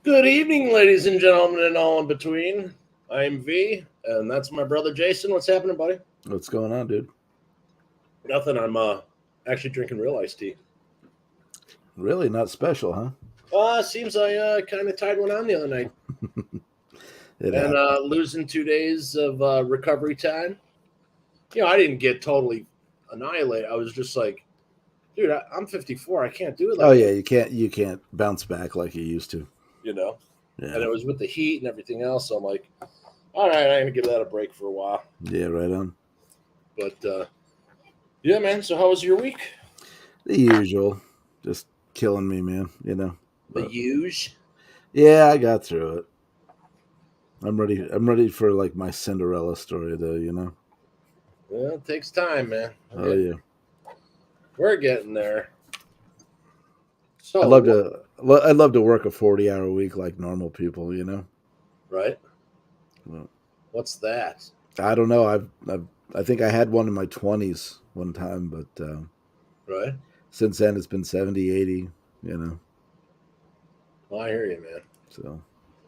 Good evening, ladies and gentlemen, and all in between. I'm V, and that's my brother Jason. What's happening, buddy? What's going on, dude? Nothing. I'm actually drinking real iced tea. Really not special, huh? Seems I kind of tied one on the other night, It and happened. losing 2 days of recovery time. I didn't get totally annihilated. I was just like, dude, I'm 54. I can't do it Oh like yeah, that. you can't bounce back like you used to. You know. And Yeah. it was with the heat and everything else. So I'm like, all right, I'm gonna give that a break for a while. Yeah, right on. But yeah, man. So how was your week? The usual. Just killing me, man, The But huge. yeah, I got through it. I'm ready for like my Cinderella story though. Well, it takes time, man. Oh yeah. We're getting there. I'd So, love to I'd love to work a 40-hour week like normal people. right? Well, What's that? I don't know. I think I had one in my 20s one time, but Right? since then it's been 70, 80. Well, I hear you, man. So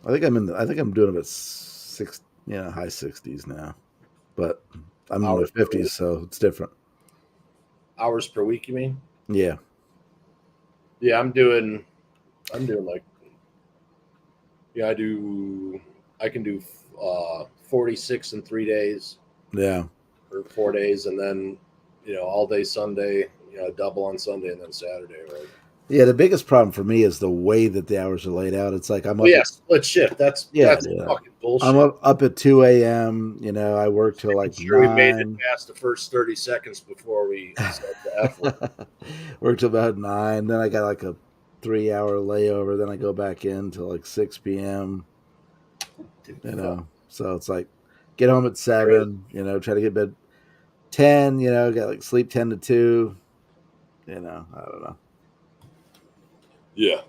I think I'm doing about high 60s now. But I'm in my Hours per week. 50s, so it's different. Hours per week, you mean? Yeah. Yeah, I'm doing. Like, yeah, I can do 46 in 3 days Yeah. or 4 days, and then all day Sunday. Double on Sunday and then Saturday, right? Yeah, the biggest problem for me is the way that the hours are laid out. It's like I'm Well, up yeah, at split shift. That's yeah, fucking I'm bullshit. up at 2 a.m. I work till Making like sure we made it 9. past the first 30 seconds before we said the F word. Work till about 9. Then I got like a 3-hour layover. Then I go back in till like 6 p.m. Dude, fuck. So it's like get home at Crazy. 7. Try to get bed 10. Got like sleep 10 to 2. I don't know. Yeah.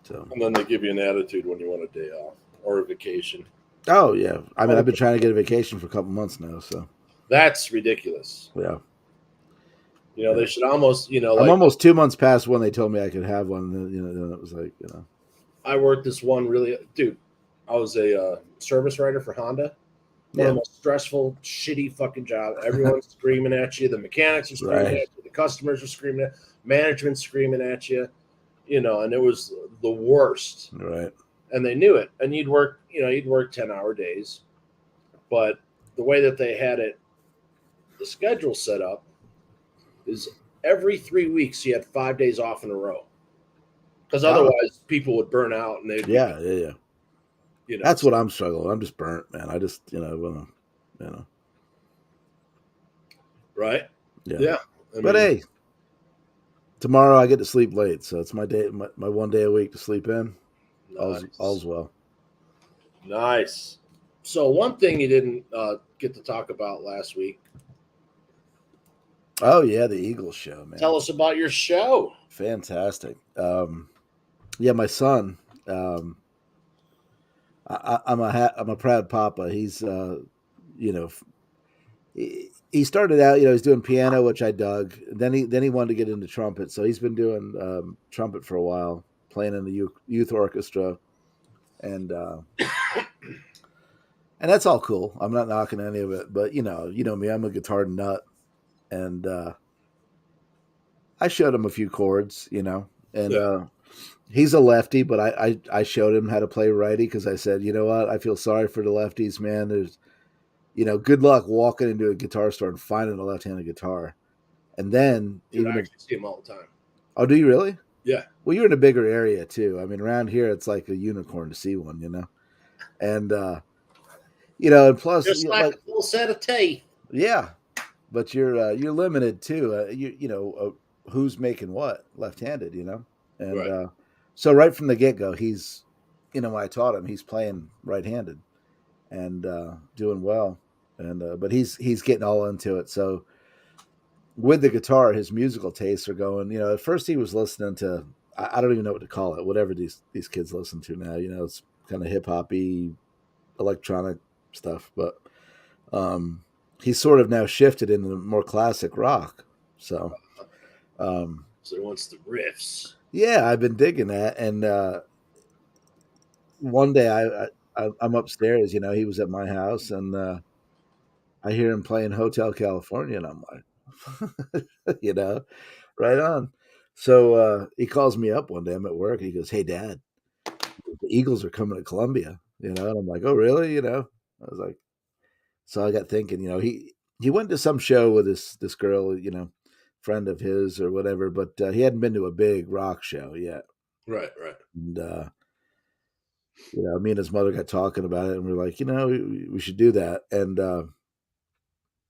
So And then they give you an attitude when you want a day off or a vacation. oh yeah, I mean Oh, I've been trying to get a vacation for a couple months now. So that's ridiculous. yeah, They yeah. should almost, I'm like almost 2 months past when they told me I could have one. And then it was like I worked this one really, dude. I was a service writer for Honda. One of yeah, the most stressful, shitty fucking job. Everyone's screaming at you. The mechanics are screaming right, at you. The customers are screaming at management screaming at you. And it was the worst. right. And they knew it. And you'd work 10-hour days. But the way that they had it, the schedule set up is every 3 weeks you had 5 days off in a row. Because Oh otherwise people would burn out and they'd be, yeah, yeah, yeah. That's so, what I'm struggling. I'm just burnt, man. I just wanna, you know, right? yeah. Yeah. I But mean, hey, tomorrow I get to sleep late, so it's my day, my one day a week to sleep in. nice. All's well. Nice. So one thing you didn't get to talk about last week. Oh yeah, the Eagles show, Tell man, us about your show. fantastic. Yeah, my son. I'm a proud papa. He's you know he started out, he's doing piano, which I dug. Then he wanted to get into trumpet, so he's been doing trumpet for a while, playing in the youth orchestra, and uh, and that's all cool. I'm not knocking any of it, but you know me, I'm a guitar nut, and I showed him a few chords, and Yeah. he's a lefty, but I showed him how to play righty because I said, you know what, I feel sorry for the lefties, man. There's good luck walking into a guitar store and finding a left-handed guitar. And then Dude, even I if actually see them all the time. oh, do you really? Yeah. Well, you're in a bigger area too. I mean, around here it's like a unicorn to see one. And and plus, Just like like a full set of teeth. yeah, but you're limited too. Who's making what left-handed. And Right. so right from the get-go, he's when I taught him, he's playing right-handed and doing well. And but he's getting all into it. So with the guitar, his musical tastes are going. At first he was listening to I don't even know what to call it. Whatever these kids listen to now. It's kind of hip hoppy, electronic stuff. But he's sort of now shifted into more classic rock. So So he wants the riffs. yeah, I've been digging that, and one day I'm upstairs, he was at my house, and I hear him playing Hotel California, and I'm like, right on. So he calls me up one day. I'm at work, and he goes, "Hey, Dad, the Eagles are coming to Columbia." And I'm like, "Oh, really?" I was like, so I got thinking, he went to some show with this girl, friend of his or whatever, but he hadn't been to a big rock show yet. Right, right. And me and his mother got talking about it, and we're like, we should do that. And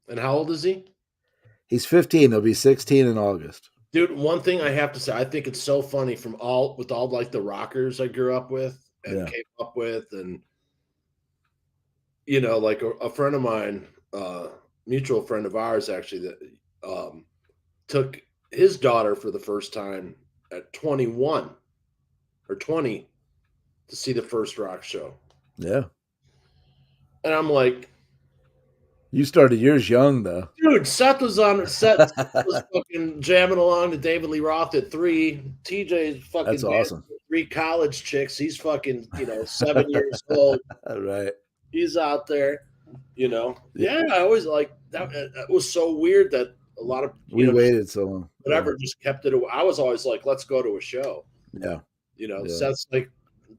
And how old is he? he's 15. He'll be 16 in August. Dude, one thing I have to say, I think it's so funny with all like the rockers I grew up with and Yeah. came up with, and like a friend of mine, mutual friend of ours actually, that took his daughter for the first time at 21 or 20 to see the first rock show. Yeah. And I'm like, You started yours young, though. dude, Seth was fucking jamming along to David Lee Roth at 3. TJ's fucking That's awesome. 3 college chicks. He's fucking, 7 years old. Right. He's out there, Yeah, I always like that. It was so weird that a lot of, We waited so long. whatever, just kept it. I was always like, let's go to a show. Yeah. Seth's like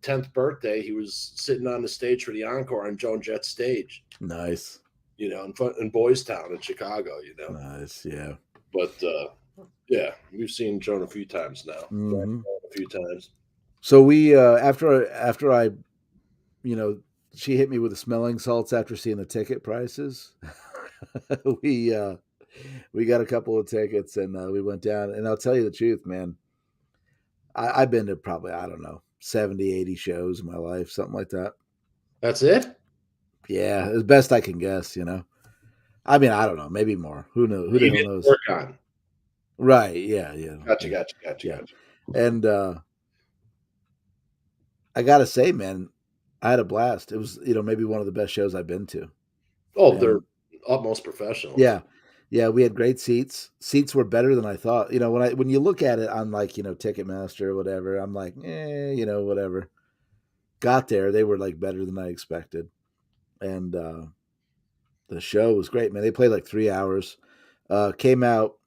10th birthday, he was sitting on the stage for the encore on Joan Jett's stage. Nice. In Boys Town in Chicago, Nice, yeah. But yeah, we've seen Joan a few times now. Mm-hmm. A few times. So we after I, she hit me with the smelling salts after seeing the ticket prices. we got a couple of tickets, and we went down. And I'll tell you the truth, man. I've been to probably, I don't know, 70, 80 shows in my life, something like that. That's it? Yeah, as best I can guess, I mean, I don't know, maybe more. Who knows? Who the hell knows? Work on. Right, yeah. Gotcha. And I gotta say, man, I had a blast. It was, maybe one of the best shows I've been to. Oh, they're utmost professional. Yeah. Yeah, we had great seats. Seats were better than I thought. When you look at it on like, Ticketmaster or whatever, I'm like, whatever. Got there, they were like better than I expected. And the show was great, man. They played like 3 hours. Came out,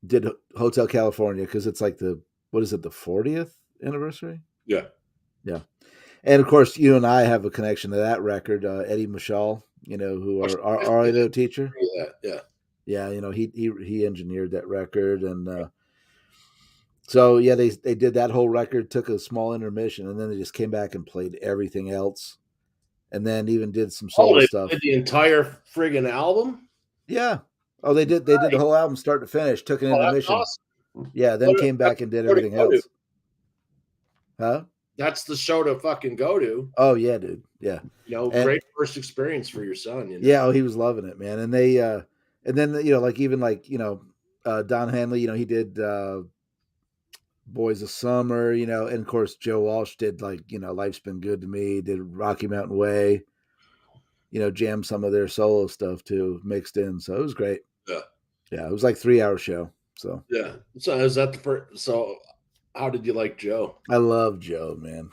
did Hotel California because it's like the 40th anniversary? Yeah. Yeah. And of course, you and I have a connection to that record, Eddie Mashal, who our audio teacher. Yeah. Yeah, he engineered that record, and so yeah, they did that whole record, took a small intermission, and then they just came back and played everything else, and then even did some solo stuff. Did the entire friggin' album? Yeah. Oh, they did. They did the whole album start to finish. Took an intermission. Awesome. Yeah, then came back and did everything else. Huh? That's the show to fucking go to. Oh yeah, dude. Yeah. Great first experience for your son. Yeah. Oh, he was loving it, man. And they, and then Don Henley, he did Boys of Summer, and of course Joe Walsh did Life's Been Good to Me. Did Rocky Mountain Way. Jammed some of their solo stuff too, mixed in. So it was great. Yeah. Yeah, it was like 3-hour show. So yeah. So is that the first? So how did you like Joe? I love Joe, man.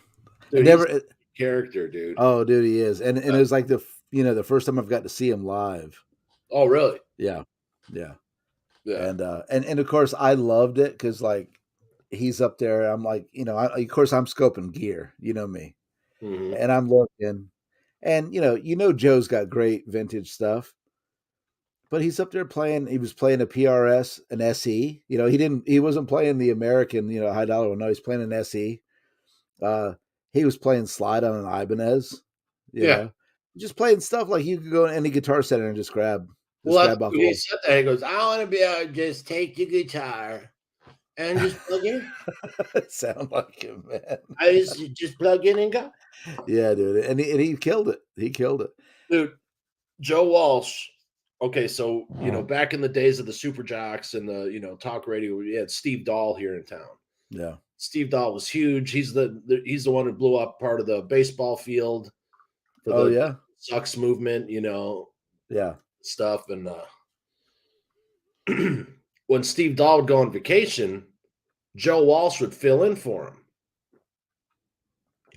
Dude, he's a character, dude. Oh, dude, he is. And it was like the first time I've got to see him live. Oh, really? Yeah. Yeah. Yeah. And of course I loved it because like he's up there. I'm like, of course I'm scoping gear, me. Mm-hmm. And I'm looking, and Joe's got great vintage stuff. But he's up there playing. He was playing a PRS, an SE. He wasn't playing the American, high dollar one. No, he's playing an SE. He was playing slide on an Ibanez. Just playing stuff like you could go in any guitar center and just grab. He said that. He goes, "I want to be able to just take the guitar and just plug in." Sound like him, man. I just plug in and go. Yeah, dude, and he killed it. He killed it, dude. Joe Walsh. Okay, so back in the days of the Super Jocks and the talk radio, we had Steve Dahl here in town. Yeah, Steve Dahl was huge. He's the one who blew up part of the baseball field for the Sucks movement. Yeah, stuff. And when Steve Dahl would go on vacation, Joe Walsh would fill in for him.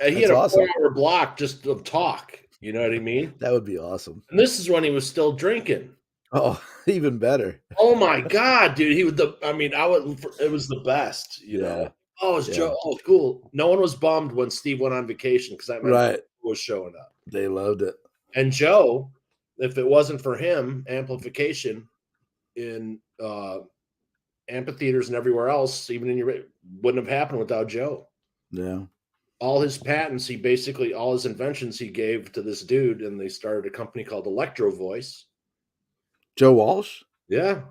He That's had a awesome. 4-hour block just of talk. You know what I mean? That would be awesome. And this is when he was still drinking. Oh, even better. Oh my god, dude! He was the. I mean, I would. It was the best. You Yeah. know. Oh, it's Yeah. Joe. Oh, cool. No one was bummed when Steve went on vacation because that meant Right. Joe was showing up. They loved it. And Joe, if it wasn't for him, amplification in amphitheaters and everywhere else, even in your wouldn't have happened without Joe. Yeah. All his patents, he basically all his inventions he gave to this dude, and they started a company called Electro Voice. Joe Walsh? Yeah.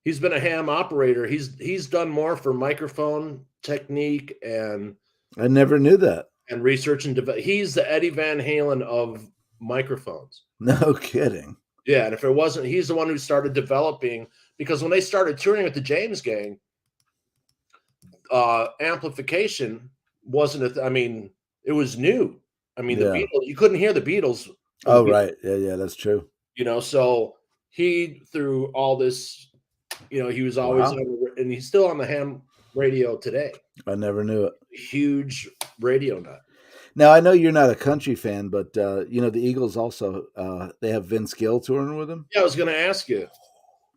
He's been a ham operator. He's done more for microphone technique I never knew that. and research and develop. He's the Eddie Van Halen of microphones. No kidding. Yeah, and if it wasn't, he's the one who started developing because when they started touring with the James Gang, amplification wasn't I mean, it was new. I mean, the Yeah. Beatles, you couldn't hear the Beatles. Oh, right. Yeah, that's true. You know, so he through all this, you know, he was always Wow. and he's still on the ham radio today. I never knew it. Huge radio nut. Now I know you're not a country fan, but you know the Eagles also they have Vince Gill touring with them. Yeah, I was going to ask you.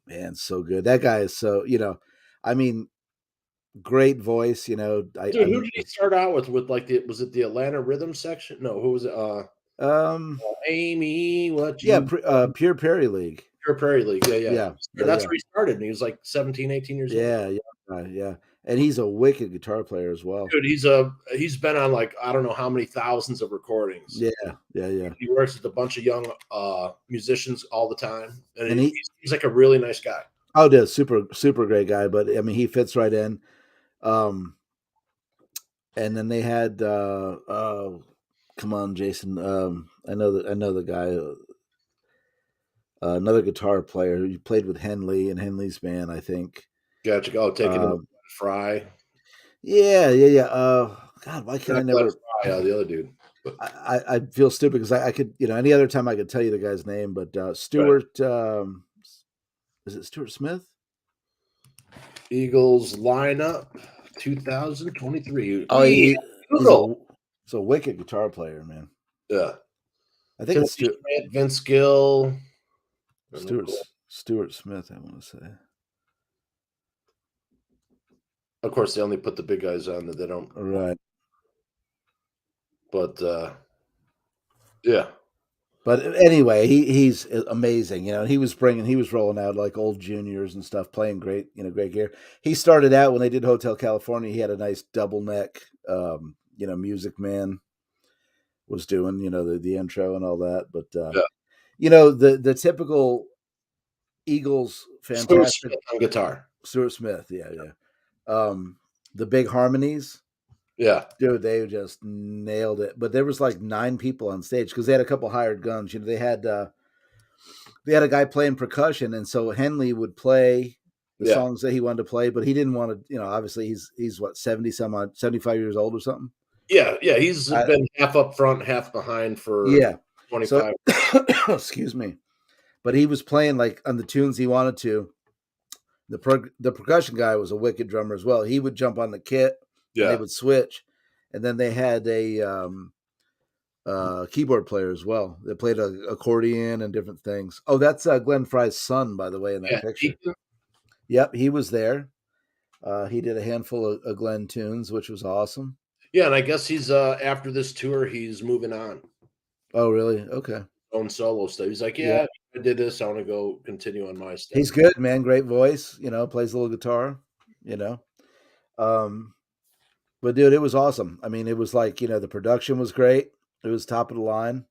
Man, so good. That guy is so, I mean, great voice, Dude, who did he start out with? With like was it the Atlanta Rhythm section? No, who was it? Amy, what yeah, you Pure Prairie League. Pure Prairie League. Yeah, yeah. Yeah. That's where he started, and he was like 17, 18 years old. Yeah. And he's a wicked guitar player as well. Dude, he's been on like I don't know how many thousands of recordings. Yeah. He works with a bunch of young musicians all the time, and he's like a really nice guy. Oh, dude, super great guy. But I mean, he fits right in. And then they had come on, Jason. I know the guy. Another guitar player who played with Henley and Henley's band, I think. Gotcha. Oh, taking him Fry. Yeah. God, why can't I never? Fry, the other dude. But I feel stupid because I could, any other time I could tell you the guy's name, but Stuart, is it Stuart Smith? Eagles lineup 2023. Oh, he's a wicked guitar player, man. Yeah. I think it's Vince Gill. Stuart Smith, I want to say. Of course, they only put the big guys on that they don't. Right. But yeah. But anyway, he's amazing. He was rolling out like old juniors and stuff, playing great gear. He started out when they did Hotel California. He had a nice double neck, Music Man was doing, the intro and all that. But the typical Eagles fantastic Stuart Smith on guitar. Stuart Smith, yeah. The big harmonies. Yeah. Dude, they just nailed it. But there was like 9 people on stage because they had a couple hired guns. They had a guy playing percussion, and so Henley would play the songs that he wanted to play, but he didn't want to, obviously he's what, 70 some odd, 75 years old or something. Yeah. He's been half up front, half behind for 25. So, excuse me. But he was playing like on the tunes he wanted to. The percussion guy was a wicked drummer as well. He would jump on the kit. Yeah. And they would switch. And then they had a keyboard player as well. They played an accordion and different things. Oh, that's Glenn Fry's son, by the way, in that picture. Yep, he was there. He did a handful of Glenn tunes, which was awesome. Yeah, and I guess he's after this tour, he's moving on. Oh, really? Okay. Own solo stuff. He's like, I did this. I want to go continue on my stuff. He's good, man. Great voice. Plays a little guitar. But dude, it was awesome. I mean, it was like, the production was great. It was top of the line.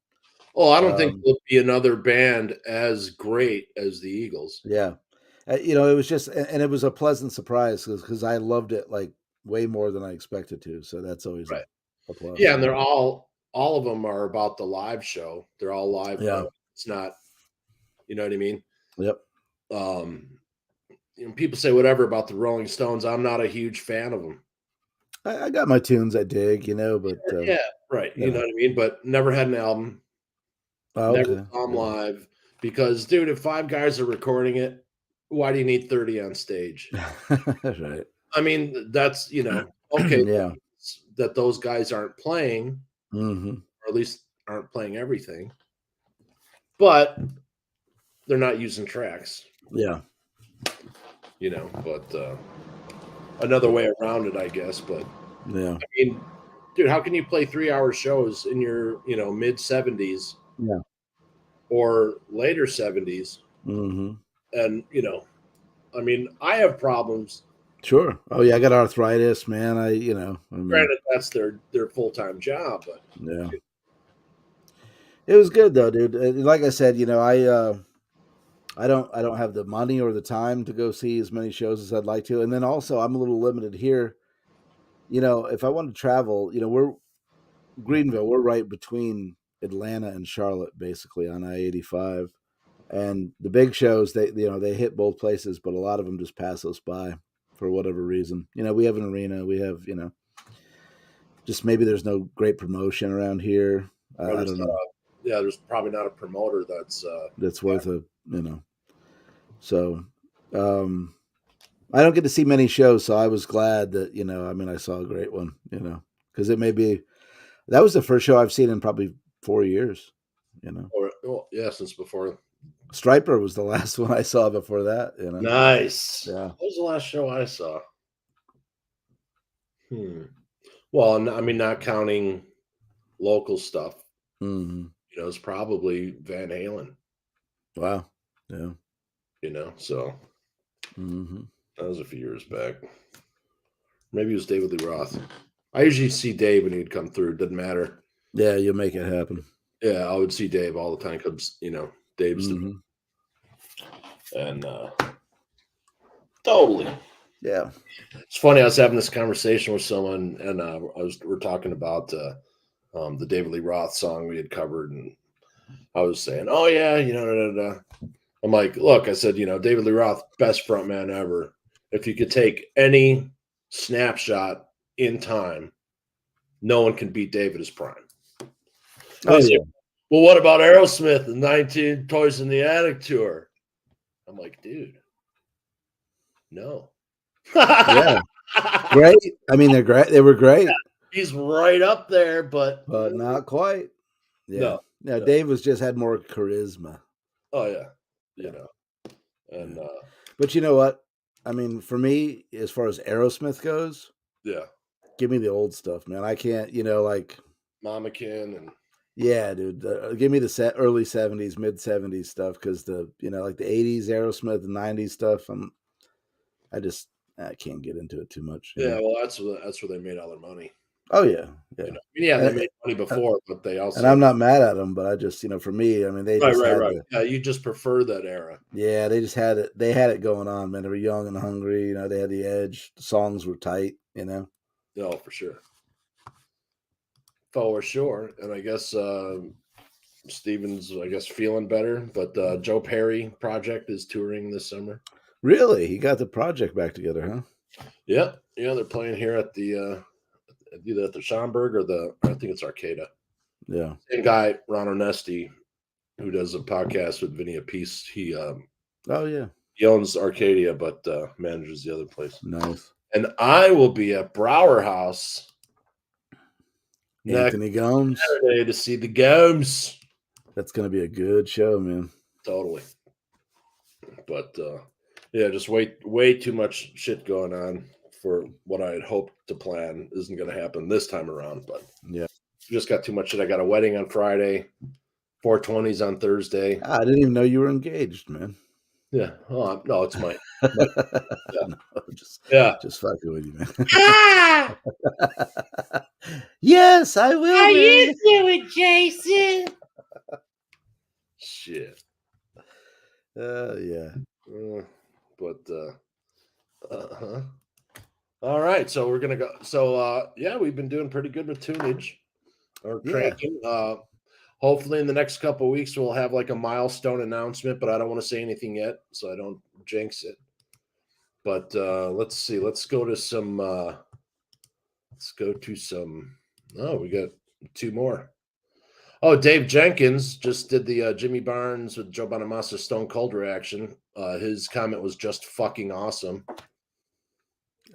Oh, I don't think there'll be another band as great as the Eagles. Yeah. It was just, and it was a pleasant surprise because I loved it like way more than I expected to. So that's always right. A plus. Yeah. And they're all of them are about the live show. They're all live. Yeah. It's not, you know what I mean? Yep. People say whatever about the Rolling Stones. I'm not a huge fan of them. I got my tunes I dig, but yeah, right. You know what I mean? But never had an album. Oh, never saw them live because, dude, if 5 guys are recording it, why do you need 30 on stage? Right. I mean, that's okay. Yeah. That those guys aren't playing, Mm-hmm. or at least aren't playing everything. But they're not using tracks, Yeah. But another way around it, I guess. But Yeah. I mean, dude, how can you play 3 hour shows in your mid 70s Yeah. or later 70s? Mm-hmm. And I mean, I have problems. Sure. Oh yeah, I got arthritis, man. I mean, Granted, that's their full time job, but yeah. It was good though, dude. Like I said, I don't have the money or the time to go see as many shows as I'd like to. And then also I'm a little limited here. If I want to travel, we're Greenville, we're right between Atlanta and Charlotte, basically on I-85. And the big shows, they hit both places, but a lot of them just pass us by for whatever reason. We have an arena, we have, just maybe there's no great promotion around here. I don't know. There's probably not a promoter That's worth so um I don't get to see many shows, so I was glad that, I saw a great one, because that was the first show I've seen in probably 4 years, since before. Striper was the last one I saw before that, Nice. Yeah. What was the last show I saw? Well, I mean, not counting local stuff, Mm-hmm. it's probably Van Halen. Wow. Yeah. So Mm-hmm. that was a few years back. Maybe it was David Lee Roth. I usually see Dave when he'd come through. Doesn't matter. Yeah, you'll make it happen. Yeah, I would see Dave all the time because Dave's Mm-hmm. and totally. Yeah. It's funny. I was having this conversation with someone, and we're talking about the David Lee Roth song we had covered, and I was saying, "Oh yeah, I'm like, look, I said, David Lee Roth, best frontman ever. If you could take any snapshot in time, no one can beat David his prime. Oh, yeah. Well, what about Aerosmith and 19 Toys in the Attic tour? I'm like, dude, no. Yeah. Great. I mean, they're great. They were great. Yeah, he's right up there, but not quite. Yeah. No. Dave had more charisma. Oh yeah. And but you know what? I mean, for me, as far as Aerosmith goes, yeah, give me the old stuff, man. I can't, like Mamakin and yeah, dude. Give me the early 70s, mid 70s stuff, because like the 80s Aerosmith, the 90s stuff. I can't get into it too much. Yeah, well, that's where they made all their money. Oh yeah, yeah. They made money before, but they also. And I'm not mad at them, but I just, for me, I mean, they just right. Yeah, you just prefer that era. Yeah, they just had it. They had it going on, man. They were young and hungry. They had the edge. The songs were tight. Oh, for sure. For sure. And I guess Steven's, feeling better. But Joe Perry project is touring this summer. Really? He got the project back together, huh? Yeah. They're playing here at the either at the Schomburg or I think it's Arcata. Yeah. Same guy, Ron Onesti, who does a podcast with Vinny Appice. He oh yeah. He owns Arcadia, but manages the other place. Nice. And I will be at Brower House Anthony Gomes Saturday to see the Gomes. That's going to be a good show, man. Totally. But just way too much shit going on for what I had hoped to plan isn't going to happen this time around. But yeah, just got too much shit. I got a wedding on Friday, 420s on Thursday. I didn't even know you were engaged, man. Yeah. Oh no, it's my. Yeah. No, just fucking with you, man. Ah! Yes, I will. How you doing, Jason? Shit. Yeah. All right, so we're gonna go. So we've been doing pretty good with tunage or cranking. Hopefully in the next couple of weeks we'll have like a milestone announcement, but I don't want to say anything yet, so I don't jinx it. But let's see. Let's go to some. Oh, we got two more. Oh, Dave Jenkins just did the Jimmy Barnes with Joe Bonamassa Stone Cold reaction. His comment was just fucking awesome.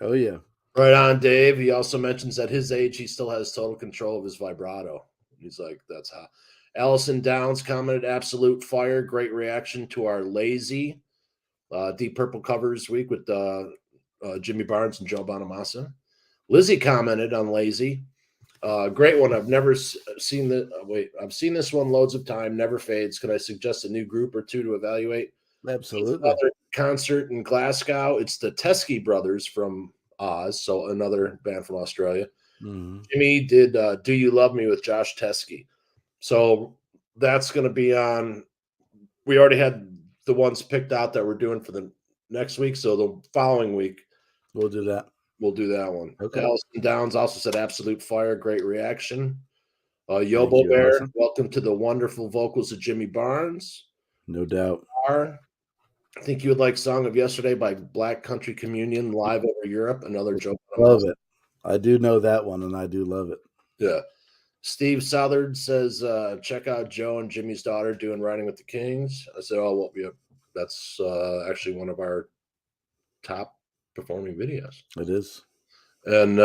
Oh yeah. Right on, Dave. He also mentions at his age, he still has total control of his vibrato. He's like, that's how. Allison Downs commented, absolute fire. Great reaction to our lazy Deep Purple covers week with Jimmy Barnes and Joe Bonamassa. Lizzie commented on lazy. Great one. I've never seen the. Wait, I've seen this one loads of time. Never fades. Could I suggest a new group or two to evaluate? Absolutely. Another concert in Glasgow. It's the Teskey Brothers from Oz, so another band from Australia. Mm-hmm. Jimmy did "Do You Love Me" with Josh Teskey, so that's going to be on. We already had the ones picked out that we're doing for the next week, so the following week We'll do that. we'll do that one. Okay. Allison Downs also said absolute fire, great reaction. Thank Yobo you, Bear, Allison. welcome to the wonderful vocals of Jimmy Barnes. No doubt. I think you would like "Song of Yesterday" by Black Country Communion live over Europe. Another joke. Love it. I do know that one, and I do love it. Yeah. Steve Southard says, check out Joe and Jimmy's daughter doing Riding with the Kings. I said, oh, well, yeah, that's actually one of our top performing videos. It is. And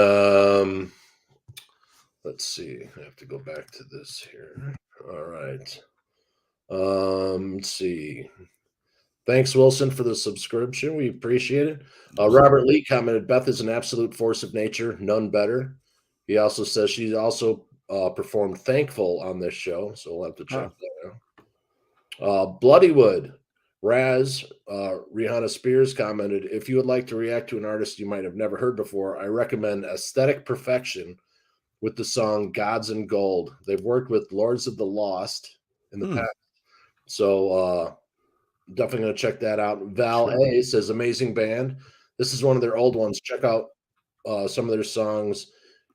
let's see. I have to go back to this here. All right. Let's see. Thanks, Wilson, for the subscription. We appreciate it. Robert Lee commented, Beth is an absolute force of nature, none better. He also says she's also performed Thankful on this show, so we'll have to check that out. Bloodywood, Raz, Rihanna Spears commented, if you would like to react to an artist you might have never heard before, I recommend Aesthetic Perfection with the song Gods and Gold. They've worked with Lords of the Lost in the past, so definitely going to check that out. Val A says, amazing band. This is one of their old ones. Check out some of their songs.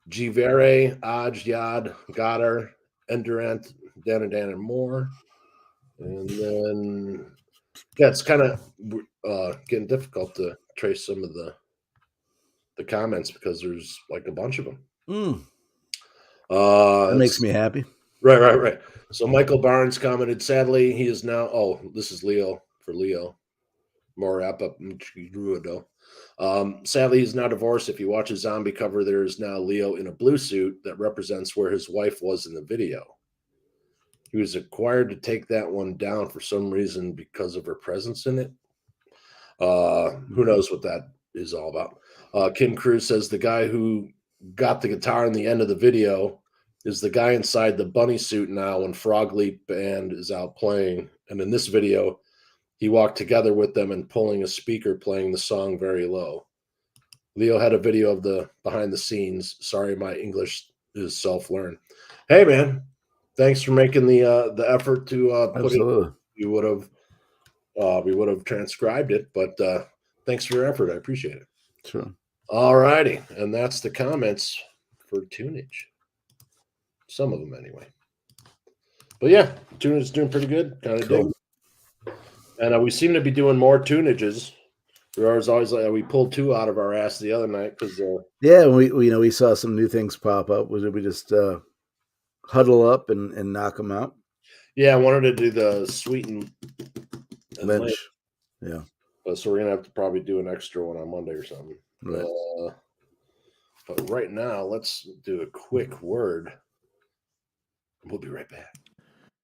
Jivere, Aj, Yad, Gadar, Endurant, Dan and more. And then, yeah, it's kind of getting difficult to trace some of the comments because there's like a bunch of them. That makes me happy. Right. So Michael Barnes commented, sadly, he is now, this is Leo for Leo. More wrap up. Sadly, he's now divorced. If you watch a zombie cover, there is now Leo in a blue suit that represents where his wife was in the video. He was required to take that one down for some reason because of her presence in it. Who knows what that is all about. Kim Cruz says the guy who got the guitar in the end of the video is the guy inside the bunny suit now when Frog Leap Band is out playing. And in this video, he walked together with them and pulling a speaker playing the song very low. Leo had a video of the behind the scenes. Sorry, my English is self-learned. Hey, man, thanks for making the effort to put it. We would have transcribed it, but thanks for your effort. I appreciate it. Sure. All righty, and that's the comments for tunage. Some of them, anyway. But yeah, tunage is doing pretty good. Kind of dig. And we seem to be doing more tunages. There's always like we pulled two out of our ass the other night because we saw some new things pop up. We just huddle up and knock them out? Yeah, I wanted to do the sweet and Lynch. Yeah. So we're gonna have to probably do an extra one on Monday or something. Right. But right now, let's do a quick word. We'll be right back.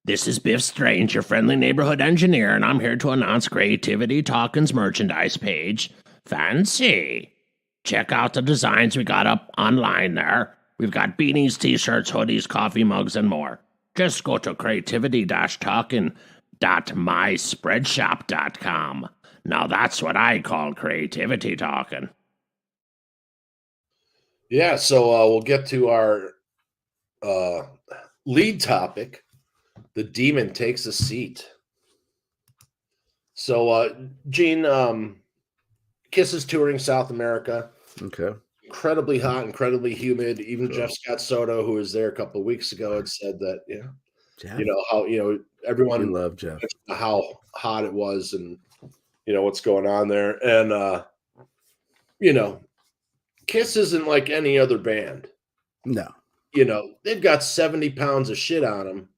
This is Biff Strange, your friendly neighborhood engineer, and I'm here to announce CreatiVity Talkin's merchandise page. Fancy! Check out the designs we got up online there. We've got beanies, t-shirts, hoodies, coffee mugs, and more. Just go to creativity-talkin.myspreadshop.com. Now that's what I call creativity talking. Yeah, so we'll get to our lead topic. The demon takes a seat. So, Gene, Kiss is touring South America. Okay. Incredibly hot, incredibly humid. Even Jeff Scott Soto, who was there a couple of weeks ago, had said that, Jeff. Everyone love Jeff. How hot it was and, what's going on there. And, Kiss isn't like any other band. No. They've got 70 pounds of shit on them.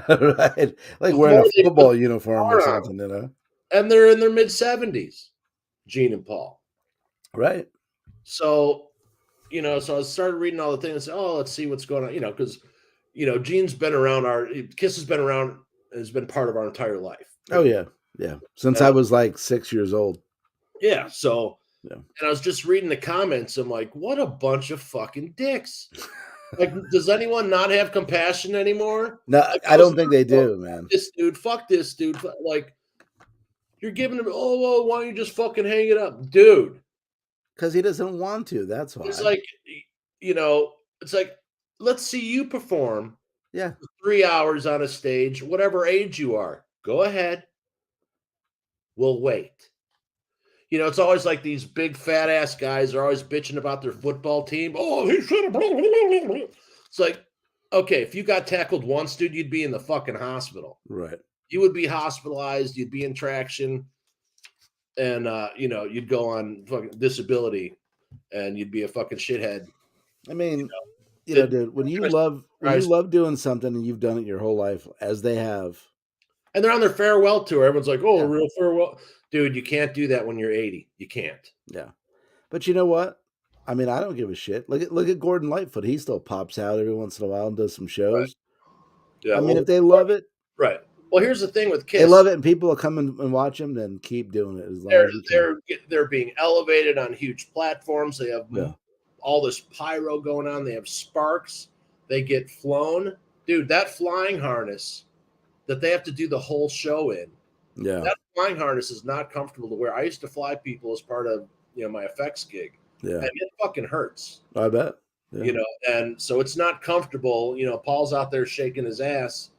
Right. Like wearing a football uniform or something, And they're in their mid-70s, Gene and Paul. Right. So, so I started reading all the things. Oh, let's see what's going on. Because Gene's been around. Kiss has been around. Has been part of our entire life. Oh yeah, yeah. Since I was like 6 years old. Yeah. So, Yeah. and I was just reading the comments. I'm like, what a bunch of fucking dicks. Like, does anyone not have compassion anymore? No, Like, I don't think they do, man. Fuck this dude. Like, you're giving him. Oh, well, why don't you just fucking hang it up, dude? Because he doesn't want to. That's why. It's like, it's like, let's see you perform. Yeah. 3 hours on a stage, whatever age you are. Go ahead. We'll wait. It's always like these big fat ass guys are always bitching about their football team. Oh, he should have. It's like, okay, if you got tackled once, dude, you'd be in the fucking hospital. Right. You would be hospitalized. You'd be in traction, and you'd go on fucking disability, and you'd be a fucking shithead. I mean, dude, when you love doing something and you've done it your whole life, as they have, and they're on their farewell tour, everyone's like, "Oh, real farewell." Dude, you can't do that when you're 80. You can't. Yeah. But you know what? I mean, I don't give a shit. Look at Gordon Lightfoot. He still pops out every once in a while and does some shows. Right. Yeah. I mean, if they love it. Right. Well, here's the thing with Kiss. They love it and people will come and watch them, then keep doing it as long as you can. They're being elevated on huge platforms. They have all this pyro going on. They have sparks. They get flown. Dude, that flying harness that they have to do the whole show in. Yeah. That flying harness is not comfortable to wear. I used to fly people as part of my effects gig. Yeah. And it fucking hurts. I bet. Yeah. And so it's not comfortable. Paul's out there shaking his ass,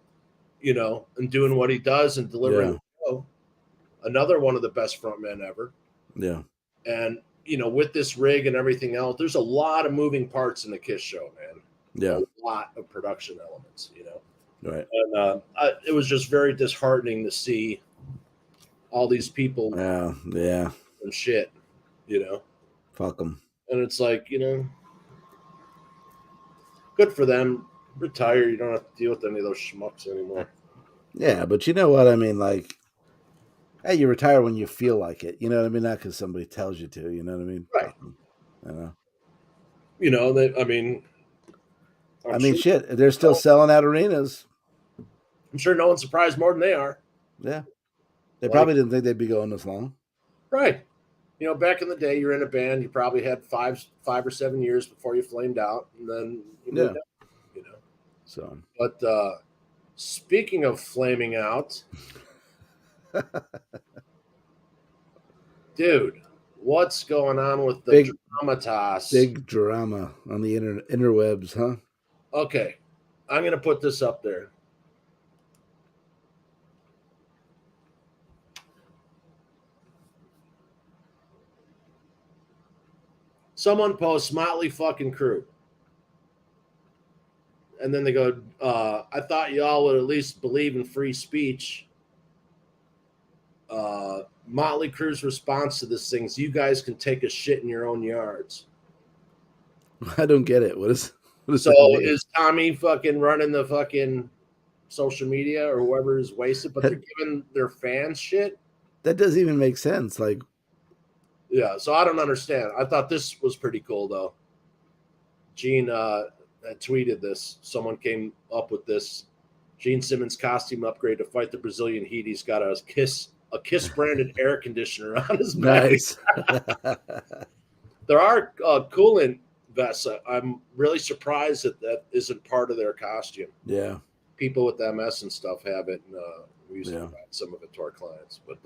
and doing what he does and delivering the show. Another one of the best frontmen ever. Yeah. And with this rig and everything else, there's a lot of moving parts in the Kiss show, man. Yeah. A lot of production elements, Right. And it was just very disheartening to see all these people and shit, fuck them. And it's like, good for them. Retire. You don't have to deal with any of those schmucks anymore. Yeah, but you know what I mean? Like, hey, you retire when you feel like it. You know what I mean? Not because somebody tells you to. You know what I mean? Right. I mean, shit. They're still selling out arenas. I'm sure no one's surprised more than they are. Yeah. They probably didn't think they'd be going this long. Right. Back in the day, you're in a band. You probably had 5 or 7 years before you flamed out, and then you moved out, So, but speaking of flaming out, dude, what's going on with the dramatas? Big drama on the interwebs, huh? Okay, I'm gonna put this up there. Someone posts Motley fucking Crue. And then they go, I thought y'all would at least believe in free speech. Motley Crue's response to this thing is, you guys can take a shit in your own yards. I don't get it. What is so is Tommy fucking running the fucking social media or whoever is wasted, but they're giving their fans shit? That doesn't even make sense. Like, yeah, so I don't understand. I thought this was pretty cool, though. Gene tweeted this. Someone came up with this. Gene Simmons costume upgrade to fight the Brazilian heat. He's got a Kiss branded air conditioner on his back. Nice. There are coolant vests. I'm really surprised that isn't part of their costume. Yeah. People with MS and stuff have it. And, we used to provide some of it to our clients. But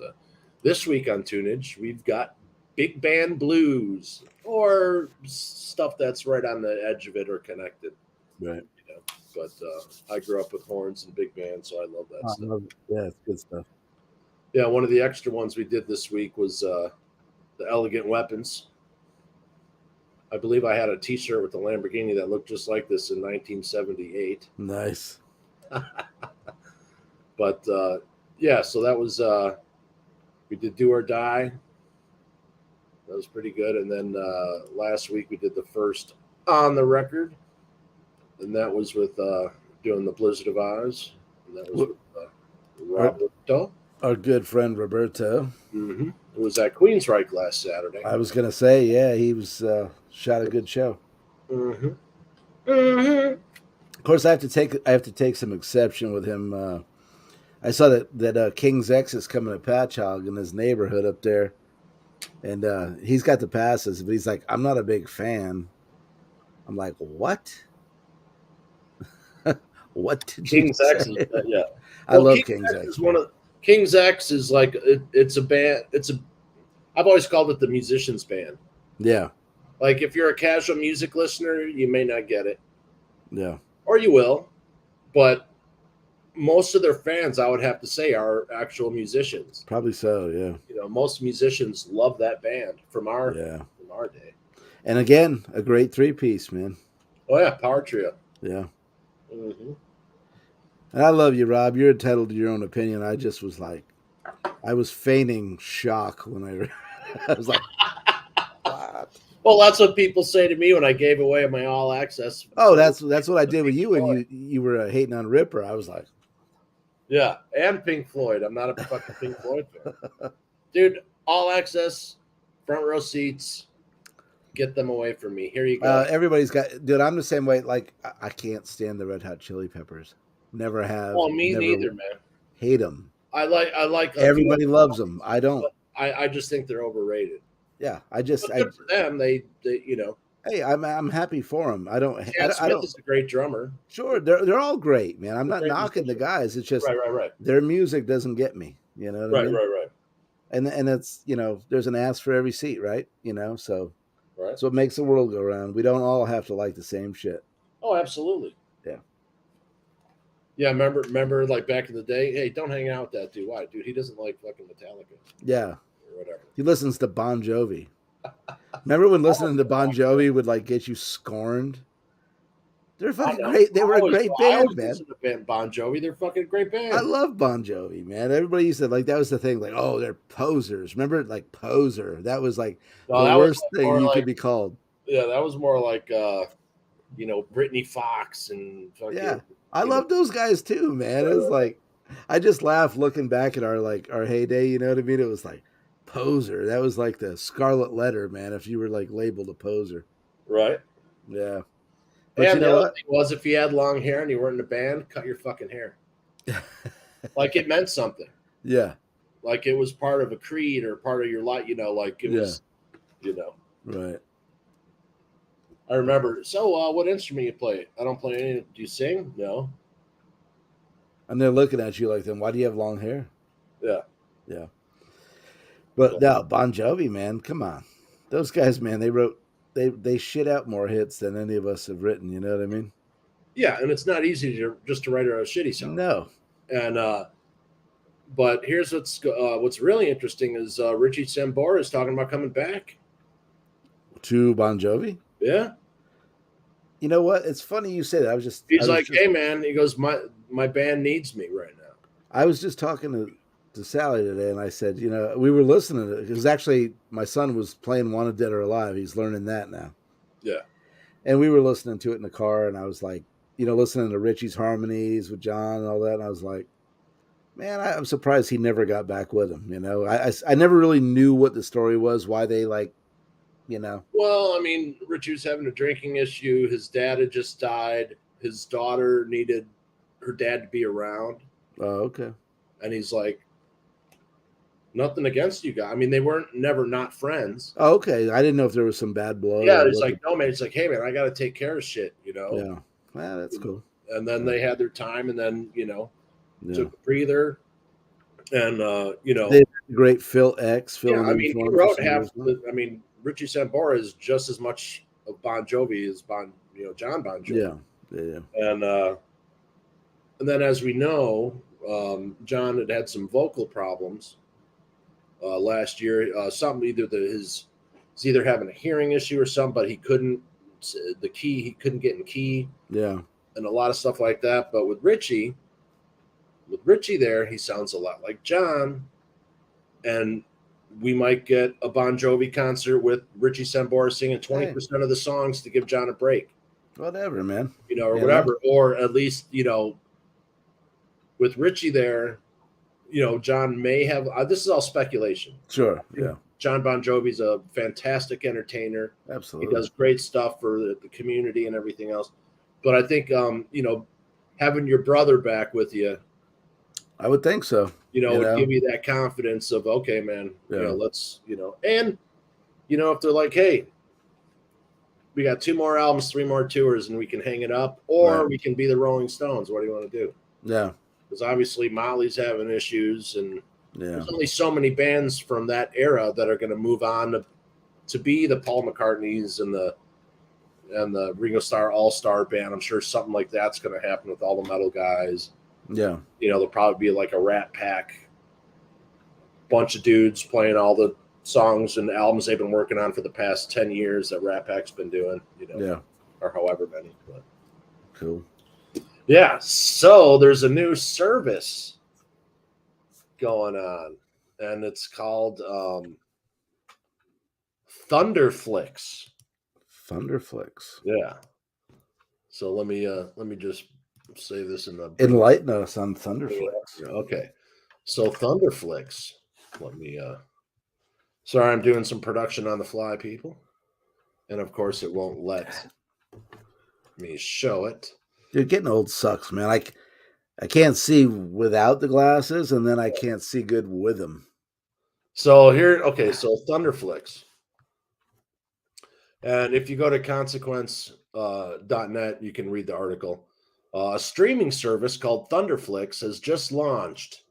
this week on Tunage, we've got big band blues or stuff that's right on the edge of it or connected. Right. But I grew up with horns and big band, so I love that stuff. Yeah, it's good stuff. Yeah, one of the extra ones we did this week was the Elegant Weapons. I believe I had a T-shirt with the Lamborghini that looked just like this in 1978. Nice. But so that was we did Do or Die. That was pretty good. And then last week we did the first On the Record, and that was with doing the Blizzard of Oz, and that was with Roberto, our good friend Roberto. Mm-hmm. It was at Queensryche last Saturday. I was gonna say, yeah, he was shot a good show. Mm-hmm. Mm-hmm. Of course, I have to take some exception with him. I saw that King's X is coming to Patchogue in his neighborhood up there, and he's got the passes, but he's like, I'm not a big fan. I'm like, what? What did King's you X say? is yeah. I love King's King's X X. is one of King's X is like it's a band. I've always called it the musician's band. Yeah, Like if you're a casual music listener, you may not get it, yeah. or you will, but most of their fans, I would have to say, are actual musicians. Probably so. Yeah, You know, most musicians love that band from our day. And again, a great 3-piece, man. Oh yeah, Power Trio. Yeah. Mm-hmm. And I love you, Rob. You're entitled to your own opinion. I just was like, I was feigning shock when I was like, what? Well, that's what people say to me when I gave away my all access. Oh, that's what I did with you when you were hating on Ripper. I was like, yeah, and Pink Floyd. I'm not a fucking Pink Floyd fan, dude. All access, front row seats. Get them away from me. Here you go. Everybody's got, dude. I'm the same way. Like, I can't stand the Red Hot Chili Peppers. Never have. Oh, me neither, man. Hate them. I like. Everybody loves them. I don't. I just think they're overrated. Yeah, But good for them. They you know. Hey, I'm happy for them. I don't. Smith is a great drummer. Sure, they're all great, man. I'm not knocking the guys. It's just right. Their music doesn't get me. You know what I mean? Right. And it's, there's an ass for every seat, right? So right. That's what makes the world go round. We don't all have to like the same shit. Oh, absolutely. Yeah. Yeah, remember like back in the day, hey, don't hang out with that dude. Why? Dude, he doesn't like fucking Metallica. Yeah. Or whatever. He listens to Bon Jovi. Remember when listening to Bon Jovi would like get you scorned? They're fucking great. They were a great band, man. Listen to Bon Jovi. They're fucking great band. I love Bon Jovi, man. Everybody used to like, that was the thing. Like, oh, they're posers. Remember, like poser. That was like the worst thing you could be called. Yeah, that was more like Brittany Fox and fucking. Yeah, I love those guys too, man. It was like, I just laugh looking back at our heyday. You know what I mean? It was like poser. That was like the scarlet letter, man. If you were like labeled a poser, right? Yeah. But and the other thing was, if you had long hair and you weren't in a band, cut your fucking hair. Like it meant something. Yeah. Like it was part of a creed or part of your life. Like it was. Right. I remember. So, what instrument you play? I don't play any. Do you sing? No. And they're looking at you like, then why do you have long hair? Yeah. Yeah. But no, Bon Jovi, man, come on. Those guys, man, they shit out more hits than any of us have written. You know what I mean? Yeah, and it's not easy just to write a shitty song. No. And but here's what's really interesting is Richie Sambora is talking about coming back to Bon Jovi. Yeah. You know what? It's funny you say that. He's like, hey man, he goes, my band needs me right now. I was just talking to Sally today, and I said, we were listening to it because actually my son was playing Wanted Dead or Alive. He's learning that now. Yeah. And we were listening to it in the car, and I was like, listening to Richie's harmonies with John and all that. And I was like, man, I'm surprised he never got back with him. I never really knew what the story was, why they Well, I mean, Richie was having a drinking issue. His dad had just died. His daughter needed her dad to be around. Oh, okay. And he's like, nothing against you guys. I mean, they weren't never not friends. Oh, okay. I didn't know if there was some bad blood. Yeah, he's like, no, man. It's like, hey, man, I got to take care of shit, Yeah. Well, that's cool. And then they had their time, and then, took a breather. And, They had great Phil X. He wrote Richie Sambora is just as much of Bon Jovi as John Bon Jovi. Yeah. And then, as we know, John had some vocal problems last year. He's either having a hearing issue or something, but he couldn't get in key. Yeah. And a lot of stuff like that. But with Richie there, he sounds a lot like John. And we might get a Bon Jovi concert with Richie Sambora singing 20% of the songs to give John a break. Whatever, man. Or whatever. Man. Or at least, with Richie there, John may have. This is all speculation. Sure. Yeah. John Bon Jovi's a fantastic entertainer. He Absolutely. does great stuff for the community and everything else. But I think having your brother back with you, I would think so. would give you that confidence of, okay, man, Yeah. let's, and if they're like, hey, we got 2 more albums, 3 more tours, and we can hang it up, or Right. we can be the Rolling Stones. What do you want to do? Yeah. Because obviously Motley's having issues, and Yeah. there's only so many bands from that era that are going to move on to be the Paul McCartneys and the Ringo Starr All-Star Band. I'm sure something like that's going to happen with all the metal guys. Yeah. There'll probably be like a Rat Pack bunch of dudes playing all the songs and albums they've been working on for the past 10 years that Rat Pack's been doing, Yeah. or however many. But Cool. yeah, so there's a new service going on, and it's called Thunderflix. Thunderflix. Yeah. So let me just say this in the Enlighten us on Thunderflix. Okay. So Thunderflix. Let me sorry, I'm doing some production on the fly, people. And of course it won't let me show it. Dude, getting old sucks, man. I can't see without the glasses, and then I can't see good with them. So so Thunderflix. And if you go to consequence.net, you can read the article. A streaming service called Thunderflix has just launched,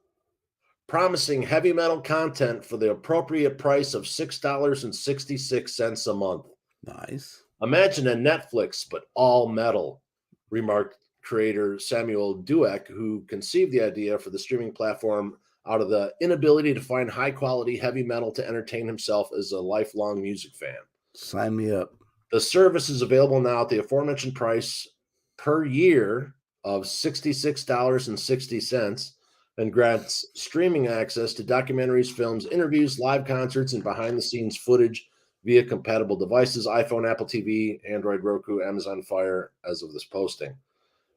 promising heavy metal content for the appropriate price of $6.66 a month. Nice. Imagine a Netflix, but all metal, remarked creator Samuel Dueck, who conceived the idea for the streaming platform out of the inability to find high-quality heavy metal to entertain himself as a lifelong music fan. Sign me up. The service is available now at the aforementioned price per year of $66.60 and grants streaming access to documentaries, films, interviews, live concerts, and behind-the-scenes footage via compatible devices: iPhone, Apple TV, Android, Roku, Amazon Fire, as of this posting.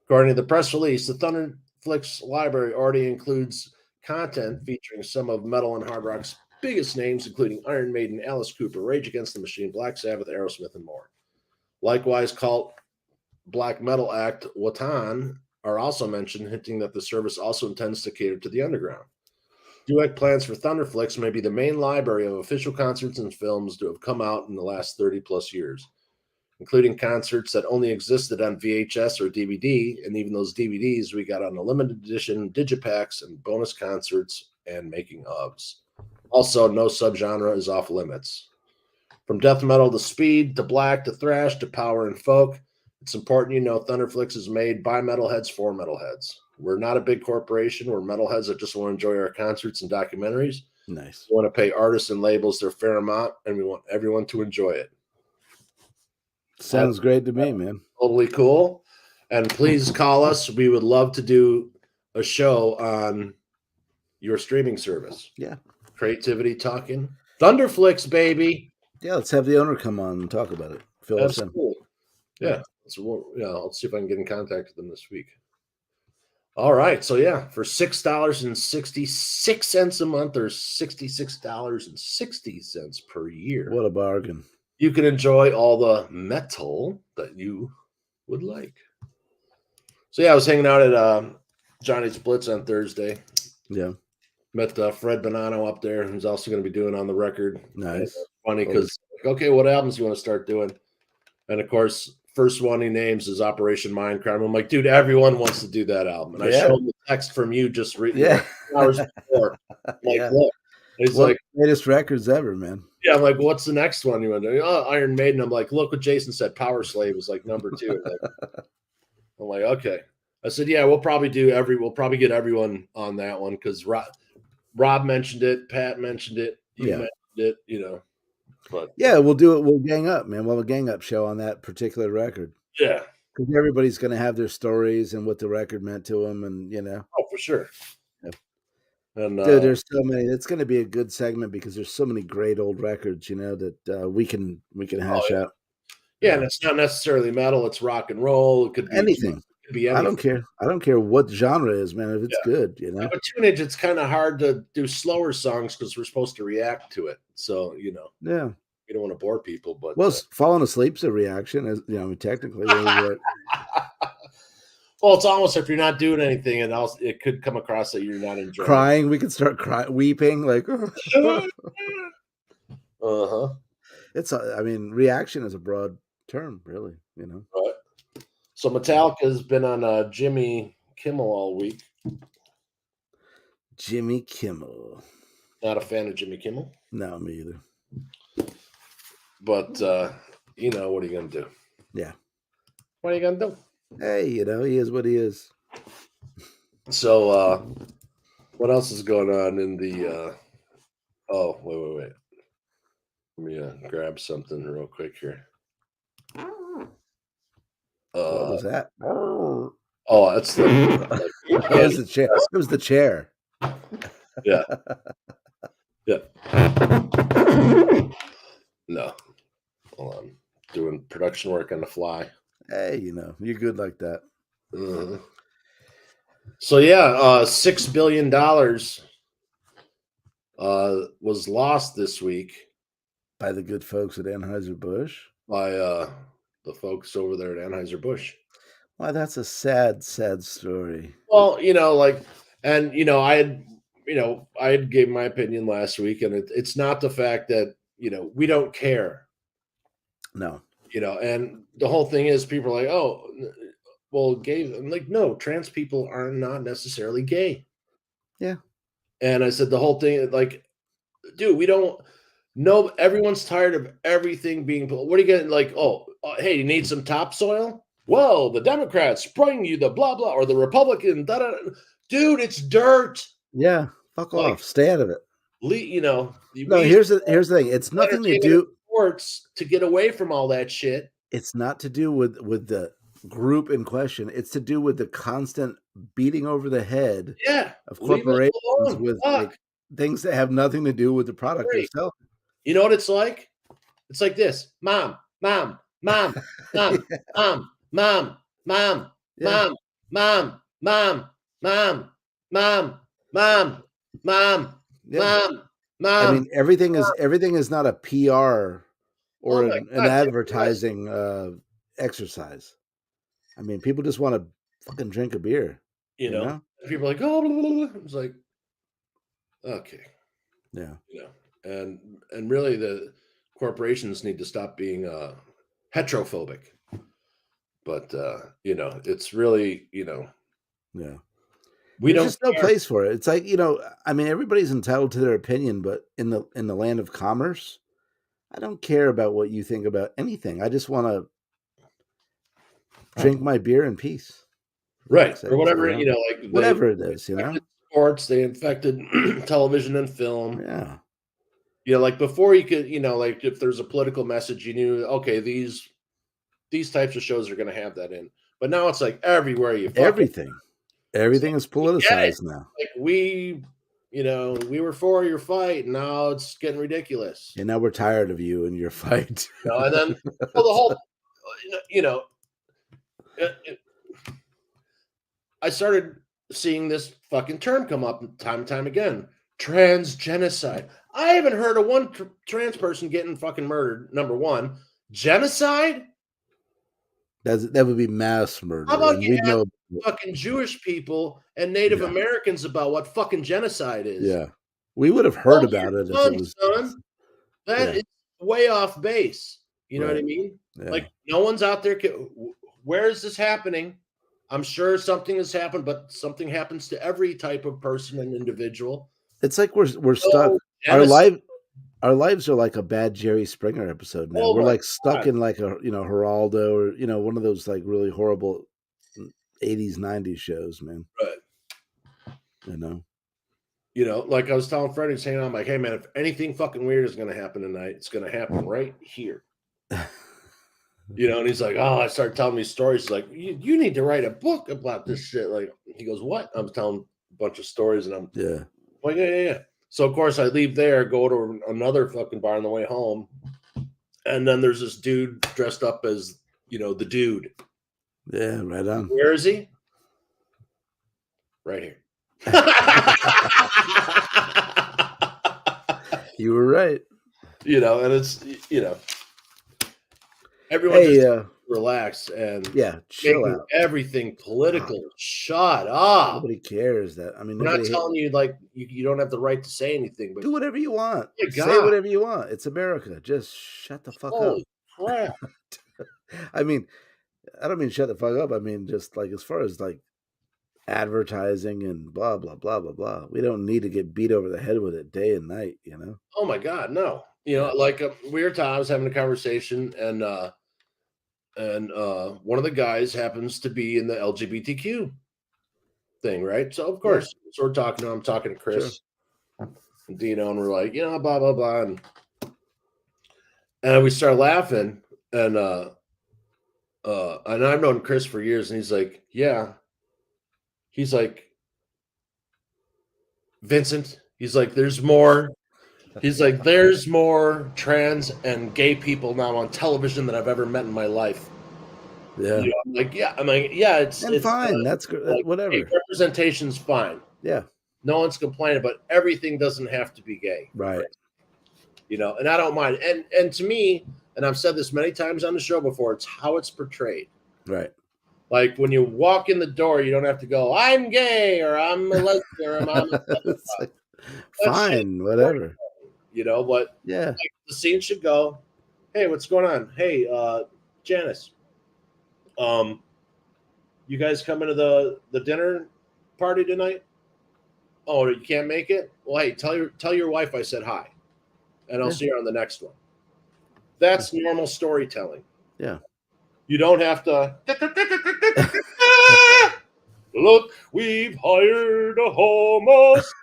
According to the press release, the Thunderflix library already includes content featuring some of metal and hard rock's biggest names, including Iron Maiden, Alice Cooper, Rage Against the Machine, Black Sabbath, Aerosmith, and more. Likewise, cult black metal act Watan are also mentioned, hinting that the service also intends to cater to the underground. Dueck plans for Thunderflix may be the main library of official concerts and films to have come out in the last 30 plus years, including concerts that only existed on VHS or DVD, and even those DVDs we got on the limited edition digipacks and bonus concerts and making ofs. Also, no subgenre is off limits. From death metal to speed, to black, to thrash, to power and folk, it's important you know Thunderflix is made by metalheads for metalheads. We're not a big corporation. We're metalheads that just want to enjoy our concerts and documentaries. Nice. We want to pay artists and labels their fair amount, and we want everyone to enjoy it. Sounds great to me, man. Totally cool. And please call us. We would love to do a show on your streaming service. Yeah. CreatiVity Talkin. Thunderflix, baby. Yeah, let's have the owner come on and talk about it. Fill us in. Absolutely. Yeah. So I'll see if I can get in contact with them this week. All right. So yeah, for $6.66 a month or $66.60 per year. What a bargain. You can enjoy all the metal that you would like. So yeah, I was hanging out at Johnny's Blitz on Thursday. Yeah. Met Fred Bonanno up there, who's also going to be doing On the Record. Nice. Funny because, okay, what albums do you want to start doing? And of course, first one he names is Operation Mindcrime. I'm like, dude, everyone wants to do that album. And I showed him the text from you just hours before. I'm like, look. He's like, greatest records ever, man. Yeah, I'm like, what's the next one you want to do? Oh, Iron Maiden. I'm like, look what Jason said. Power Slave was like number 2. I'm like, okay. I said, yeah, we'll probably get everyone on that one because Rob mentioned it, Pat mentioned it, you mentioned it, But yeah, we'll do it. We'll gang up, man. We'll have a gang up show on that particular record. Yeah, because everybody's going to have their stories and what the record meant to them, and Oh, for sure. Yeah. And dude, there's so many. It's going to be a good segment because there's so many great old records, that we can hash out. Yeah, and it's not necessarily metal; it's rock and roll. It could be anything. could be I anything. don't care. I don't care what genre it is, man. If it's good, you know. But tunage, it's kind of hard to do slower songs because we're supposed to react to it. So you know, Yeah. we don't want to bore people. But Well, falling asleep's a reaction, as you know. Technically, when you're like, well, it's almost if you're not doing anything, and also it could come across that you're not enjoying. crying, we could start crying, weeping, like. Uh-huh. It's. I mean, reaction is a broad term, really. You know. Right. So Metallica's been on Jimmy Kimmel all week. Jimmy Kimmel. Not a fan of Jimmy Kimmel. No, me either. But you know, what are you gonna do? Yeah. What are you gonna do? Hey, you know, he is what he is. So what else is going on in the oh, wait. Let me grab something real quick here. What was that? Oh, that's the It was the chair. It was the chair. Yeah. Yeah. No. Hold on. Doing production work on the fly. Hey, you know, you're good like that. Mm-hmm. So yeah, $6 billion was lost this week By the good folks at Anheuser-Busch. by the folks over there at Anheuser-Busch. Why, that's a sad, sad story. Well, you know, like, and you know, I had gave my opinion last week, and it's not the fact that we don't care. No. And the whole thing is people are like, oh, well, gay. I'm like, no, trans people are not necessarily gay. Yeah. And I said the whole thing, like, dude, we don't know. Everyone's tired of everything being. What are you getting? Like, hey, you need some topsoil? Well, the Democrats bring you the blah blah, or the Republican. Da, da, da. Dude, it's dirt. Yeah, fuck off. Stay out of it. No, here's the thing. It's nothing to do sports to get away from all that shit. It's not to do with the group in question. It's to do with the constant beating over the head of corporations with like things that have nothing to do with the product they're selling. You know what it's like? It's like this: mom, mom, mom, mom, mom, mom, mom, mom, mom, mom, mom, mom, mom, mom, mom. I mean, everything is not a PR or an advertising exercise. I mean, people just want to fucking drink a beer. You know? People are like, oh, blah, blah, blah. It's like, okay. Yeah. And really the corporations need to stop being heterophobic. But it's really, yeah. There's just no place for it. It's like, I mean, everybody's entitled to their opinion, but in the land of commerce, I don't care about what you think about anything. I just want to drink my beer in peace. Right. Or whatever, like whatever it is, sports, they infected television and film. Yeah. Like before you could, like if there's a political message, you knew, okay, these types of shows are going to have that in. But now it's like everywhere you Everything is politicized now. Like we were for your fight, and now it's getting ridiculous. And now we're tired of you and your fight. And then the whole, I started seeing this fucking term come up time and time again: trans genocide. I haven't heard of one trans person getting fucking murdered. Number one, genocide. That would be mass murder. How about you ask fucking Jewish people and Native Americans about what fucking genocide is? Yeah, we would have heard about it if it was. Son, that is way off base. You know what I mean? Yeah. Like no one's out there. Where is this happening? I'm sure something has happened, but something happens to every type of person and individual. It's like we're stuck. Our lives are like a bad Jerry Springer episode now. We're like stuck in like a Geraldo or one of those like really horrible 80s 90s shows, man. Right. Like I was telling Freddie, he's hanging out, I'm like, hey man, if anything fucking weird is gonna happen tonight, it's gonna happen right here. And he's like, oh, I started telling me stories. He's like, you need to write a book about this shit. Like, he goes, what? I'm telling a bunch of stories, and I'm like, yeah. So of course I leave there, go to another fucking bar on the way home, and then there's this dude dressed up as the dude, Yeah, right on. Where is he? Right here. You were right. And it's everyone Hey, just relax and yeah, chill making out. everything political. Shut up. Nobody cares that. I mean, We're not nobody telling you like you don't have the right to say anything, but do whatever you want. my Say God, whatever you want. It's America. Just shut the fuck up. holy crap. I mean, I don't mean shut the fuck up. I mean, just like as far as like advertising and blah blah blah blah blah. We don't need to get beat over the head with it day and night. Oh my God, no. Yeah. Like I was having a conversation and one of the guys happens to be in the LGBTQ thing, right? So of course, so we're talking. I'm talking to Chris and Dino, and we're like, blah blah blah, and we start laughing, and I've known Chris for years, and he's like, Vincent, he's like, there's more. He's like, there's more trans and gay people now on television than I've ever met in my life. Yeah. I'm like, it's fine. That's good. like, Whatever. Gay representation's fine. Yeah. No one's complaining, but everything doesn't have to be gay. Right. And I don't mind. And to me, and I've said this many times on the show before, it's how it's portrayed. Right. Like when you walk in the door, you don't have to go, I'm gay or I'm a lesbian or I'm a like, fine, whatever. But yeah, like, the scene should go, hey, what's going on? Hey, Janice, you guys coming to the dinner party tonight? Oh, you can't make it? Well, hey, tell your wife I said hi, and I'll see her on the next one. That's normal storytelling. Yeah. You don't have to look, we've hired a homosexual.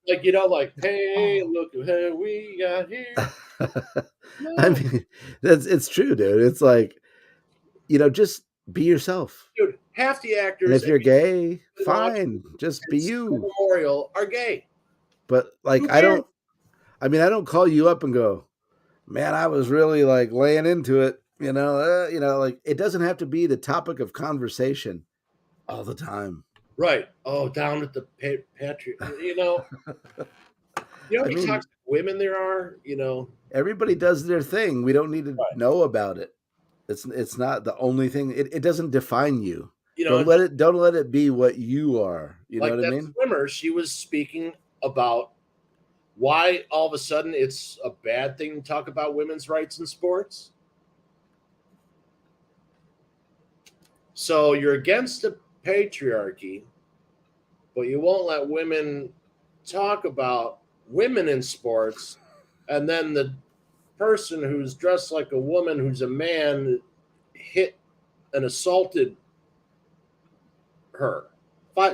Like, like, hey, look who we got here. No. I mean, it's true, dude. It's like, just be yourself. Dude, half the actors. And if you're gay, fine. Just be you. Memorial are gay. But like, I don't call you up and go, man, I was really like laying into it. Like it doesn't have to be the topic of conversation all the time. Right. Oh, down at the Patriot. How many toxic women there are? Everybody does their thing. We don't need to know about it. It's not the only thing. It doesn't define you. Don't let it be what you are. You know what I mean? Swimmer, she was speaking about why all of a sudden it's a bad thing to talk about women's rights in sports. So you're against the patriarchy, but you won't let women talk about women in sports, and then the person who's dressed like a woman who's a man hit and assaulted her.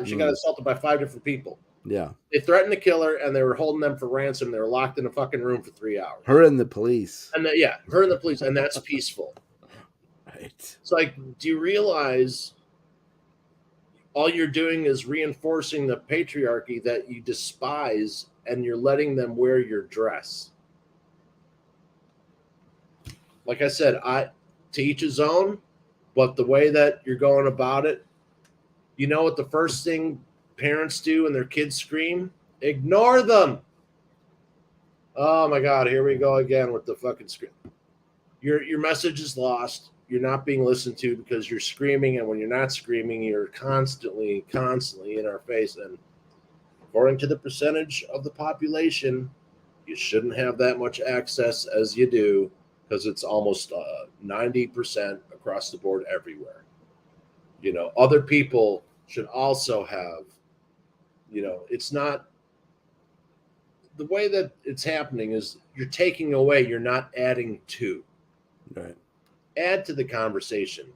She got assaulted by 5 different people. Yeah. They threatened to kill her, and they were holding them for ransom. They were locked in a fucking room for 3 hours. Her and the police. And her and the police, and that's peaceful. Right. It's like, do you realize all you're doing is reinforcing the patriarchy that you despise, and you're letting them wear your dress? Like I said, to each his own, but the way that you're going about it, what the first thing parents do when their kids scream? Ignore them. Oh my God, here we go again with the fucking scream. Your message is lost. You're not being listened to because you're screaming, and when you're not screaming, you're constantly in our face. And according to the percentage of the population, you shouldn't have that much access as you do, because it's almost 90% across the board everywhere. Other people should also have, it's not the way that it's happening is you're taking away, you're not adding to. Right. Add to the conversation.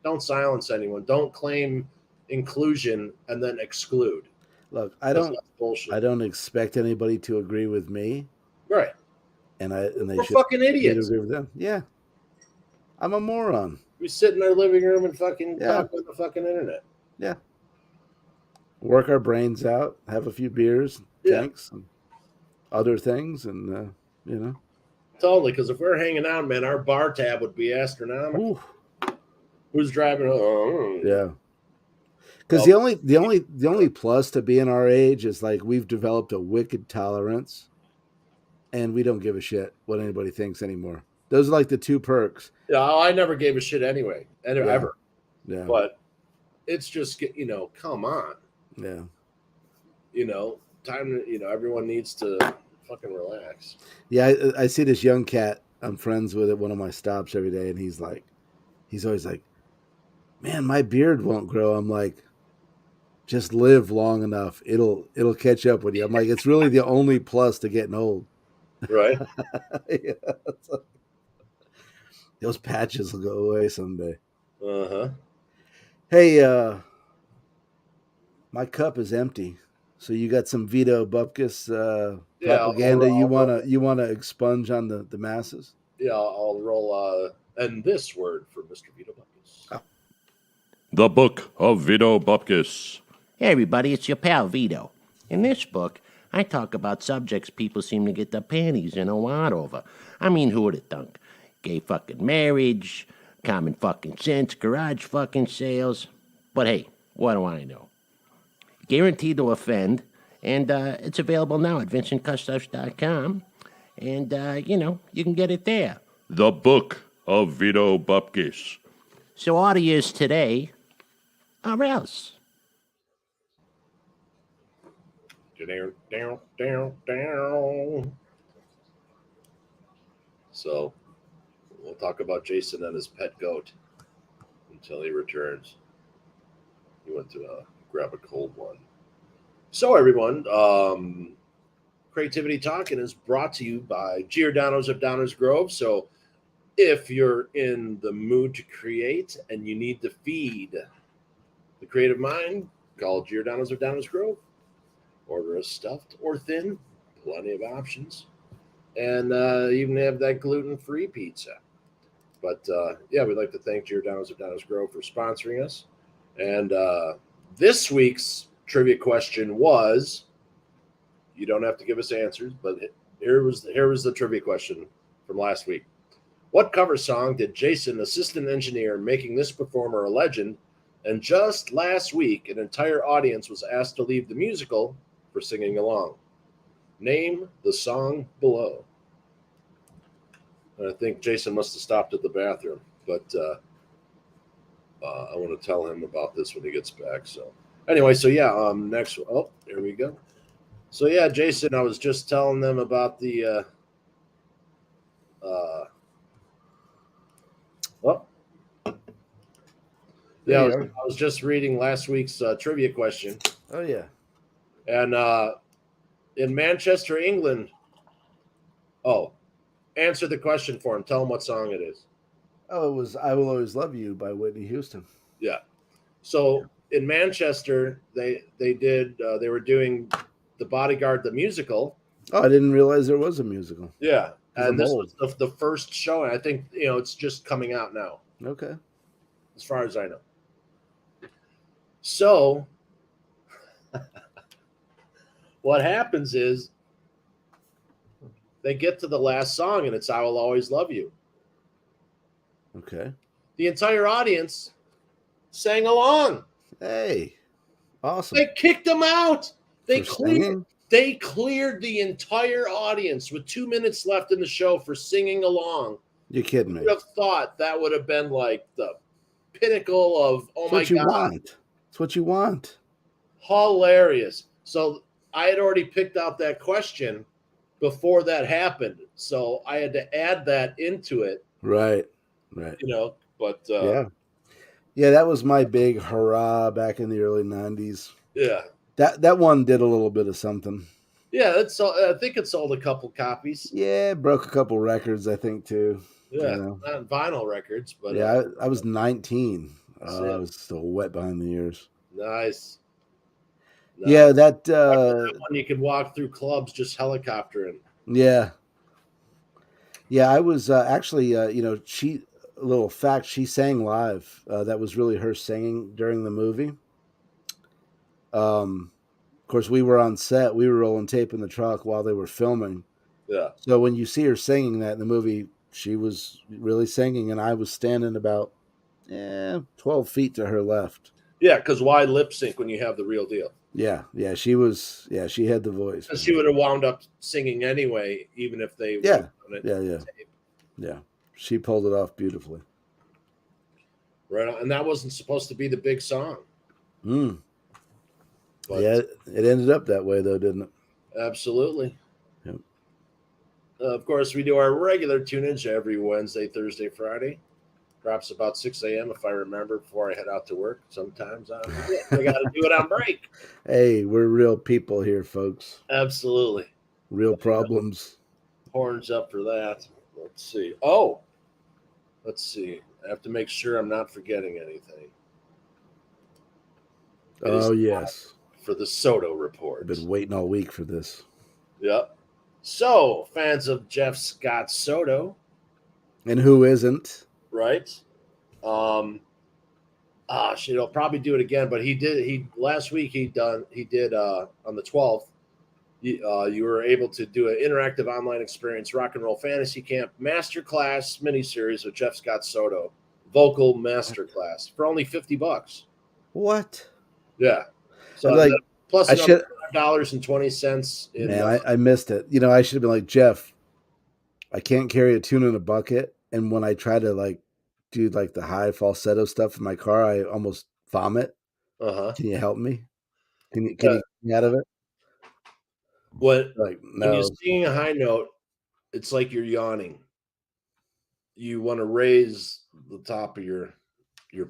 Don't silence anyone. Don't claim inclusion and then exclude. Look, I don't expect anybody to agree with me. Right. And they We're should fucking idiots. agree with them. Yeah. I'm a moron. We sit in our living room and fucking talk on the fucking internet. Yeah. Work our brains out, have a few beers, drinks, and other things, and Totally, because if we're hanging out, man, our bar tab would be astronomical. Ooh. Who's driving? Oh, Yeah. Because well, the only plus to being our age is like we've developed a wicked tolerance, and we don't give a shit what anybody thinks anymore. Those are like the two perks. yeah, I never gave a shit anyway, Yeah. ever. Yeah. But it's just come on, Yeah. time to everyone needs to fucking relax. Yeah. I see this young cat I'm friends with at one of my stops every day, and he's always like, man, my beard won't grow. I'm like, just live long enough. It'll catch up with you. I'm like, it's really the only plus to getting old. Right? Yeah, those patches will go away someday. Uh-huh. Hey, my cup is empty. So you got some Vito Bupkis Yeah, propaganda you wanna expunge on the masses? I'll roll and this word for Mr. Vito Buckus. The Book of Vito Bupkis. Hey, everybody, it's your pal Vito. In this book, I talk about subjects people seem to get their panties in a wad over. I mean, who would have thunk? Gay fucking marriage, common fucking sense, garage fucking sales. But hey, what do I know? Guaranteed to offend, and it's available now at vincentcustos.com. And, you can get it there. The Book of Vito Bupkis. So order yours today, or else. Down. So we'll talk about Jason and his pet goat until he returns. He went to grab a cold one. So everyone, CreatiVity Talkin is brought to you by Giordano's of Downers Grove. So if you're in the mood to create and you need to feed the creative mind, call Giordano's of Downers Grove. Order a stuffed or thin, plenty of options. And even have that gluten-free pizza. But we'd like to thank Giordano's of Downers Grove for sponsoring us. And this week's trivia question was, you don't have to give us answers, but here was the trivia question from last week. What cover song did Jason, assistant engineer, making this performer a legend? And just last week, an entire audience was asked to leave the musical for singing along. Name the song below. And I think Jason must have stopped at the bathroom, but I want to tell him about this when he gets back. So anyway, next. Oh, there we go. So yeah, Jason, I was just telling them about the. I was just reading last week's trivia question. Oh yeah. And in Manchester, England. Oh, answer the question for him. Tell him what song it is. Oh, it was "I Will Always Love You" by Whitney Houston. Yeah. So in Manchester, they were doing The Bodyguard the musical. Oh, I didn't realize there was a musical. Yeah, and this was the first show, and I think it's just coming out now. Okay. As far as I know. So what happens is they get to the last song, and it's "I Will Always Love You." Okay. The entire audience sang along. Hey, awesome. They kicked them out. They cleared the entire audience with 2 minutes left in the show for singing along. You're kidding me. You would have thought that would have been like the pinnacle of, oh my God. It's what you want. Hilarious. So I had already picked out that question before that happened. So I had to add that into it. Right. But yeah, that was my big hurrah back in the early 90s. Yeah. That one did a little bit of something. Yeah, I think it sold a couple copies. Yeah, it broke a couple records, I think, too. Yeah, not vinyl records, but yeah, I was 19. I was still wet behind the ears. Nice. Yeah, that one you could walk through clubs just helicoptering. Yeah. Yeah, I was actually, she sang live. That was really her singing during the movie. Of course, we were on set. We were rolling tape in the truck while they were filming. Yeah. So when you see her singing that in the movie, she was really singing, and I was standing about 12 feet to her left. Yeah, because why lip sync when you have the real deal? Yeah, she was. Yeah, she had the voice. Because she would have wound up singing anyway, even if they would Yeah, have done it. yeah. She pulled it off beautifully. Right on. And that wasn't supposed to be the big song. Mm. But Yeah, it ended up that way though, didn't it? absolutely. Yep. Of course, we do our regular tunage every Wednesday, Thursday, Friday. Drops about 6 a.m. if I remember before I head out to work. Sometimes I got to do it on break. Hey, we're real people here, folks. Absolutely. Real problems. Horns up for that. Let's see. Let's see. I have to make sure I'm not forgetting anything. It is Yes. for the Soto I've report. been waiting all week for this. Yep. So, fans of Jeff Scott Soto, And who isn't? right? Shit, I'll probably do it again. But he last week he did on the 12th. You were able to do an interactive online experience, Rock and Roll Fantasy Camp Masterclass miniseries with Jeff Scott Soto, vocal masterclass for only $50. What? Yeah. So like, plus I should $5.20 in. Man, I missed it. You know, I should have been like, Jeff, I can't carry a tune in a bucket. And when I try to like do like the high falsetto stuff in my car, I almost vomit. Uh-huh. Can you help me? Can you get me out of it? When No. you sing a high note, it's like you're yawning. You want to raise the top of your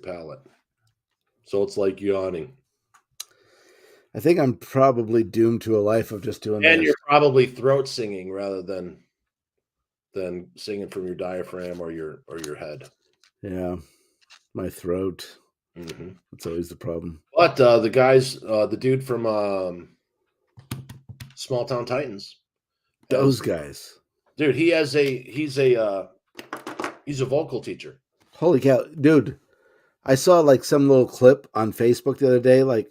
palate. So it's like yawning. I think I'm probably doomed to a life of just doing And this. you're probably throat singing rather than singing from your diaphragm or your head. Yeah. My throat. Mm-hmm. That's always the problem. But the guys, the dude from Small Town Titans, Those guys, dude, he's a vocal teacher. Holy cow, dude! I saw like some little clip on Facebook the other day. Like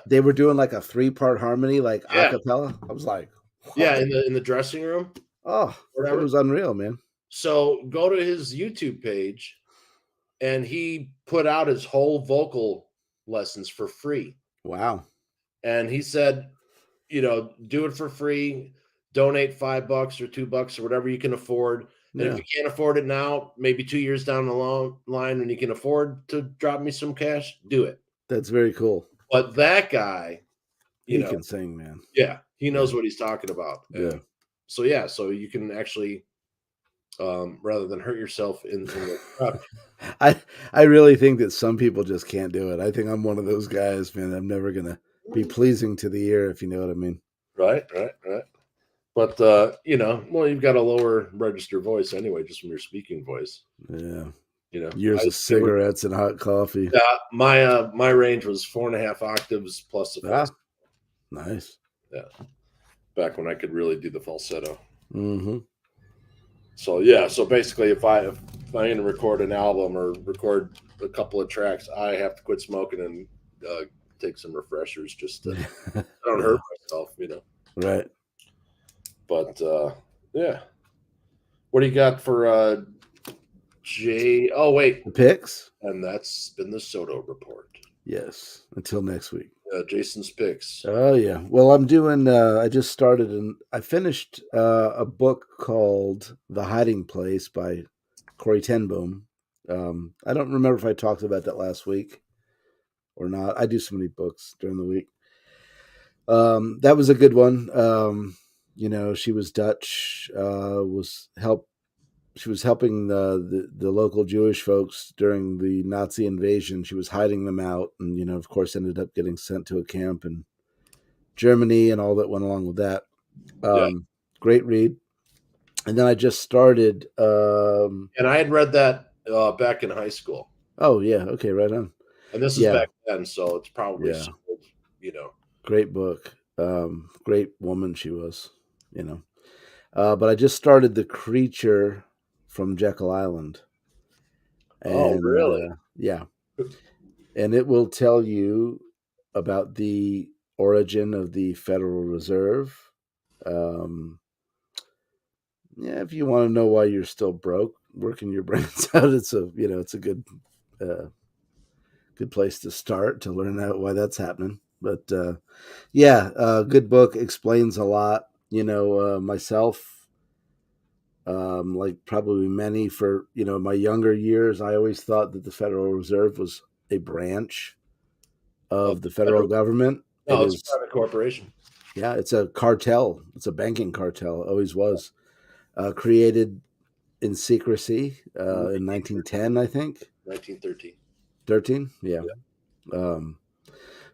they were doing like a 3-part harmony, like a cappella. I was like, what? Yeah, in the dressing room. Oh, it was unreal, man. So go to his YouTube page. And he put out his whole vocal lessons for free. Wow. And he said, do it for free. Donate $5 or $2 or whatever you can afford. And if you can't afford it now, maybe 2 years down the line when you can afford to drop me some cash, do it. That's very cool. But that guy, he can sing, man. Yeah, he knows what he's talking about. Yeah. So you can actually, rather than hurt yourself in the truck. I really think that some people just can't do it. I think I'm one of those guys, man. I'm never gonna be pleasing to the ear, if you know what I mean. Right. But you've got a lower register voice anyway, just from your speaking voice. Yeah. Years of cigarettes and hot coffee. Yeah, my range was 4.5 octaves plus a falsetto. Nice. Yeah. Back when I could really do the falsetto. Mm-hmm. So basically if I'm going to record an album or record a couple of tracks, I have to quit smoking and take some refreshers just to I don't hurt myself, Right. But yeah. What do you got for Jay? Oh wait. The picks? And that's been the Soto report. Yes. Until next week. Jason's picks. Oh yeah. Well, I'm doing I just started and I finished a book called The Hiding Place by Corey ten Boom. I don't remember if I talked about that last week or not. I do so many books during the week. That was a good one. She was Dutch, she was helping the local Jewish folks during the Nazi invasion. She was hiding them out and, of course, ended up getting sent to a camp in Germany and all that went along with that. Great read. And then I just started. And I had read that back in high school. Oh, yeah. Okay, right on. And this is back then, so it's probably sold, Great book. Great woman she was, But I just started The Creature from Jekyll Island. And, oh, really? Yeah. And it will tell you about the origin of the Federal Reserve. If you want to know why you're still broke, working your brains out, it's a good good place to start to learn out why that's happening. But good book, explains a lot. Myself, like probably many for my younger years, I always thought that the Federal Reserve was a branch of the federal government. No, It it's a is, private corporation. yeah, it's a cartel. It's a banking cartel. Always was. Created in secrecy in 1910, I think. 1913. 13, yeah.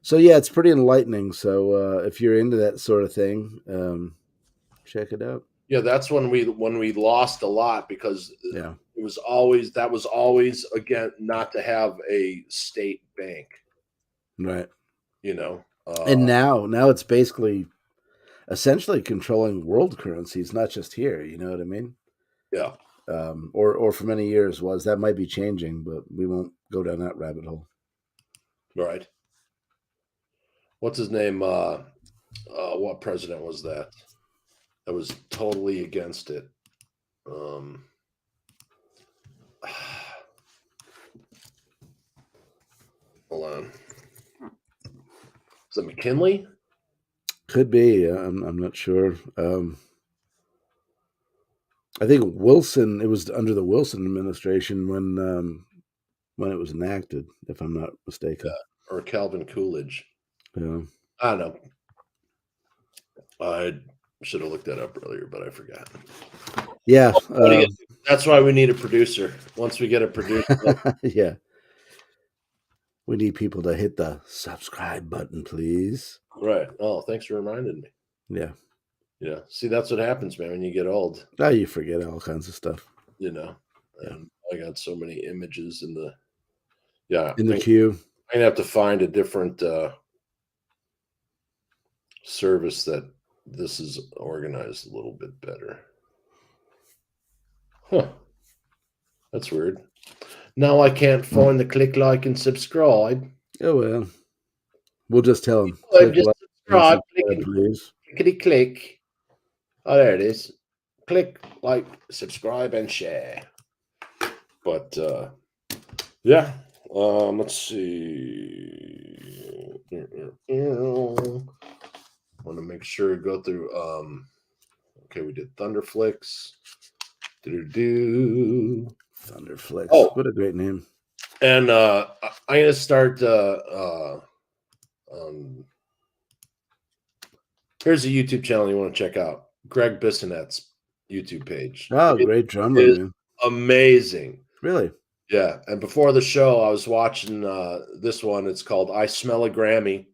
So yeah, it's pretty enlightening. So if you're into that sort of thing, check it out. Yeah, that's when we lost a lot because Yeah, it was always again not to have a state bank. right. And And now it's basically essentially controlling world currencies, not just here. You know what I mean? yeah, Or for many years was. That might be changing, but we won't go down that rabbit hole. right. What's his name? What president was that? That was totally against it. Hold on. Is it McKinley? Could be. I'm not sure. I think Wilson. It was under the Wilson administration when it was enacted, if I'm not mistaken. Or Calvin Coolidge? Yeah. I don't know. I should have looked that up earlier, but I forgot. Yeah. That's why we need a producer. Once we get a producer, yeah. We need people to hit the subscribe button, please. right? Oh, thanks for reminding me. Yeah. Yeah. See, that's what happens, man, when you get old. Now you forget all kinds of stuff. And I got so many images in the queue. I'm gonna have to find a different service that this is organized a little bit better. Huh. That's weird. Now I can't find the click, like, and subscribe. Oh well. We'll just tell them. Just subscribe, please. Clickety click. Oh, there it is. Click, like, subscribe, and share. But yeah. Let's see. Want to make sure to go through. Okay, we did Thunderflix. Thunderflix. Oh, what a great name! And I'm gonna start. Here's a YouTube channel you want to check out. Greg Bissonet's YouTube page. Oh, great drummer, man! Amazing. Really? Yeah. And before the show, I was watching this one. It's called "I Smell a Grammy."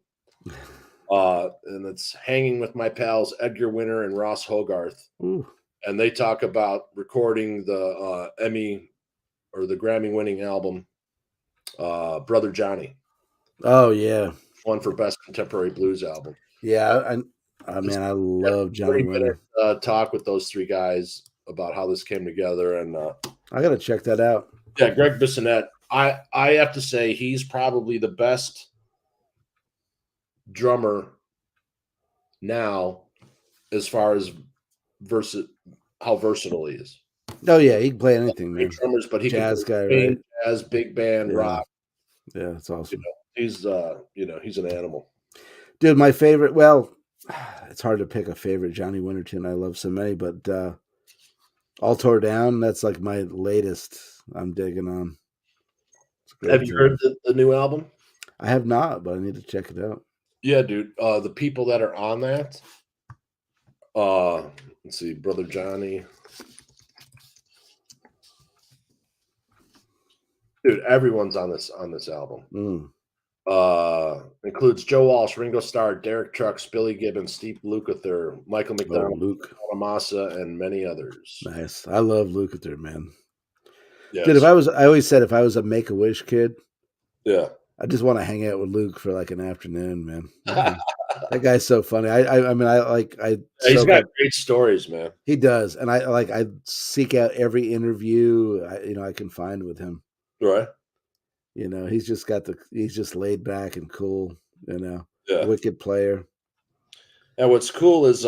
And it's hanging with my pals Edgar Winter and Ross Hogarth. Ooh. And they talk about recording the Emmy or the Grammy-winning album, Brother Johnny. Oh yeah, one for Best Contemporary Blues Album. Yeah, I love Johnny Winter. Talk with those three guys about how this came together, and I got to check that out. Yeah, Greg Bissonette. I have to say he's probably the best drummer now, as far as how versatile he is. Oh yeah, he can play anything, man. Drummers, but he jazz can guy, right? Jazz, big band, rock. Yeah, that's awesome. He's he's an animal. Dude, my favorite. Well, it's hard to pick a favorite Johnny Winter tune. I love so many, but All Tore Down. That's like my latest. I'm digging on. Have you heard the new album? I have not, but I need to check it out. Yeah, dude. The people that are on that. Let's see, Brother Johnny. Dude, everyone's on this album. Includes Joe Walsh, Ringo Starr, Derek Trucks, Billy Gibbons, Steve Lukather, Michael McDonald, Luke Massa, and many others. Nice. I love Lukather, man. Yes. Dude, I always said if I was a Make-A-Wish kid, yeah, I just want to hang out with Luke for like an afternoon, man. That guy's so funny. He's got great stories, man. He does, and I seek out every interview I can find with him. Right. He's just laid back and cool. Yeah. Wicked player. And what's cool is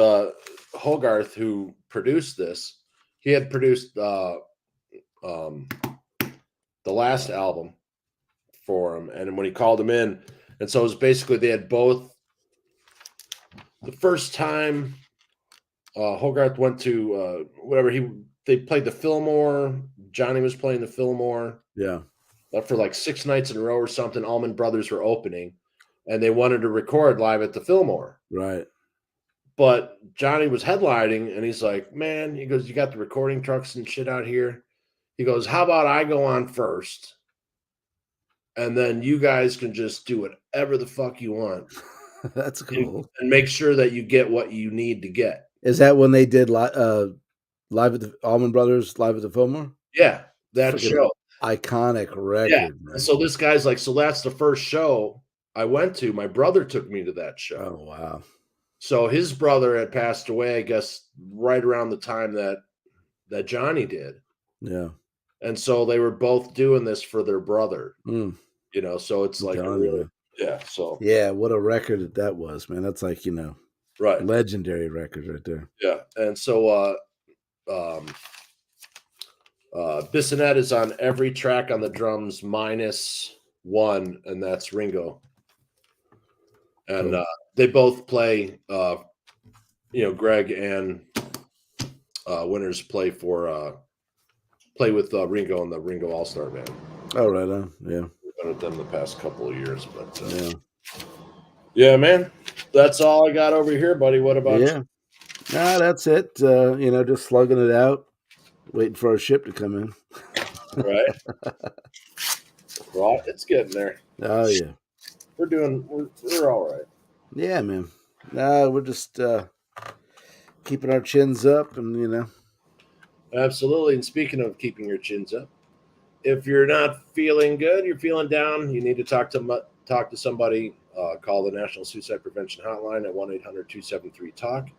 Hogarth, who produced this, he had produced the last album, for him. And when he called him in, and so it was basically they had both. The first time Hogarth went to they played the Fillmore. Johnny was playing the Fillmore. Yeah. For like 6 nights in a row or something. Allman Brothers were opening, and they wanted to record live at the Fillmore. Right. But Johnny was headlining, and he's like, man, he goes, you got the recording trucks and shit out here. He goes, how about I go on first? And then you guys can just do whatever the fuck you want. That's cool. And make sure that you get what you need to get. Is that when they did live at the Allman Brothers live at the Fillmore? Yeah, that Freaking show. Iconic record. Yeah. Man. And so this guy's like, so that's the first show I went to. My brother took me to that show. Oh, wow. So his brother had passed away, I guess, right around the time that Johnny did. Yeah. And so they were both doing this for their brother. Mm. You know, so it's like yeah. So yeah, what a record that was, man. That's like, right, legendary record right there. Yeah, and so Bissonette is on every track on the drums -1, and that's Ringo. And Cool. they both play. Greg and Winters play with Ringo in the Ringo All-Star Band. Oh, right on. Yeah. We've been with them the past couple of years, but yeah, man, that's all I got over here, buddy. What about you? Nah, that's it. Just slugging it out, waiting for our ship to come in. Right. Well, it's getting there. Oh yeah. We're all right. Yeah, man. Nah, we're just keeping our chins up and Absolutely. And speaking of keeping your chins up, if you're not feeling good, you're feeling down, you need to talk to somebody. Call the National Suicide Prevention Hotline at 1-800-273-TALK.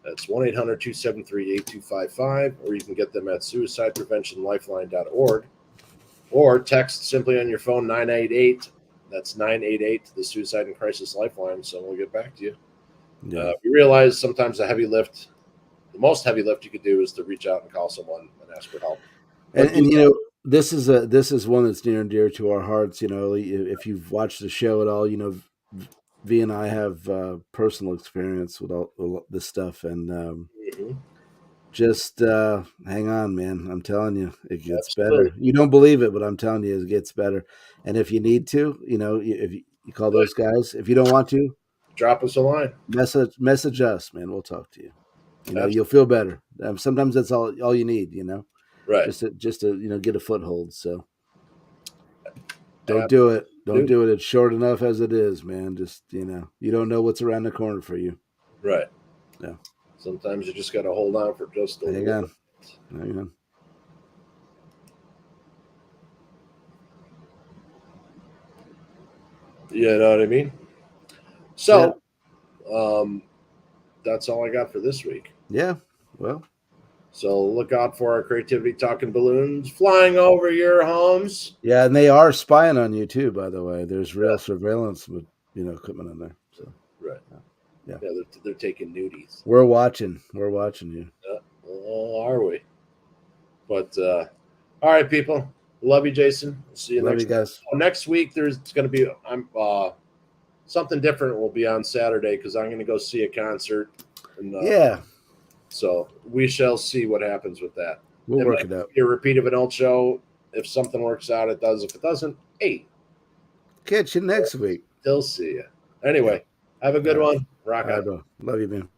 That's 1-800-273-8255, or you can get them at suicidepreventionlifeline.org, or text simply on your phone 988. That's 988, the Suicide and Crisis Lifeline. So we'll get back to you. Yeah. We realize sometimes the most heavy lift you could do is to reach out and call someone and ask for help. And this is one that's near and dear to our hearts. If you've watched the show at all, V and I have personal experience with all this stuff, and just hang on, man. I'm telling you, it gets better. You don't believe it, but I'm telling you, it gets better. And if you need to, if you call those guys. If you don't want to, drop us a line. Message us, man. We'll talk to you. You'll feel better. Sometimes that's all you need. Right. Just to get a foothold. So don't do it. Don't do it. It's short enough as it is, man. Just you don't know what's around the corner for you. Right. Yeah. Sometimes you just got to hold on for just a little bit. Hang on. You know what I mean? So, that's all I got for this week. Yeah. Well. So look out for our CreatiVity Talking balloons flying over your homes. Yeah, and they are spying on you too, by the way. There's real surveillance with equipment on there. So right. Yeah. They're taking nudies. We're watching you. Oh, are we? But all right, people. Love you, Jason. See you next week. Guys. Next week there's going to be something different will be on Saturday because I'm going to go see a concert. And, so we shall see what happens with that. We'll work it out. A repeat of an old show. If something works out, it does. If it doesn't, hey. Catch you next week. Still see you. Anyway, have a good one. Rock on. Love you, man.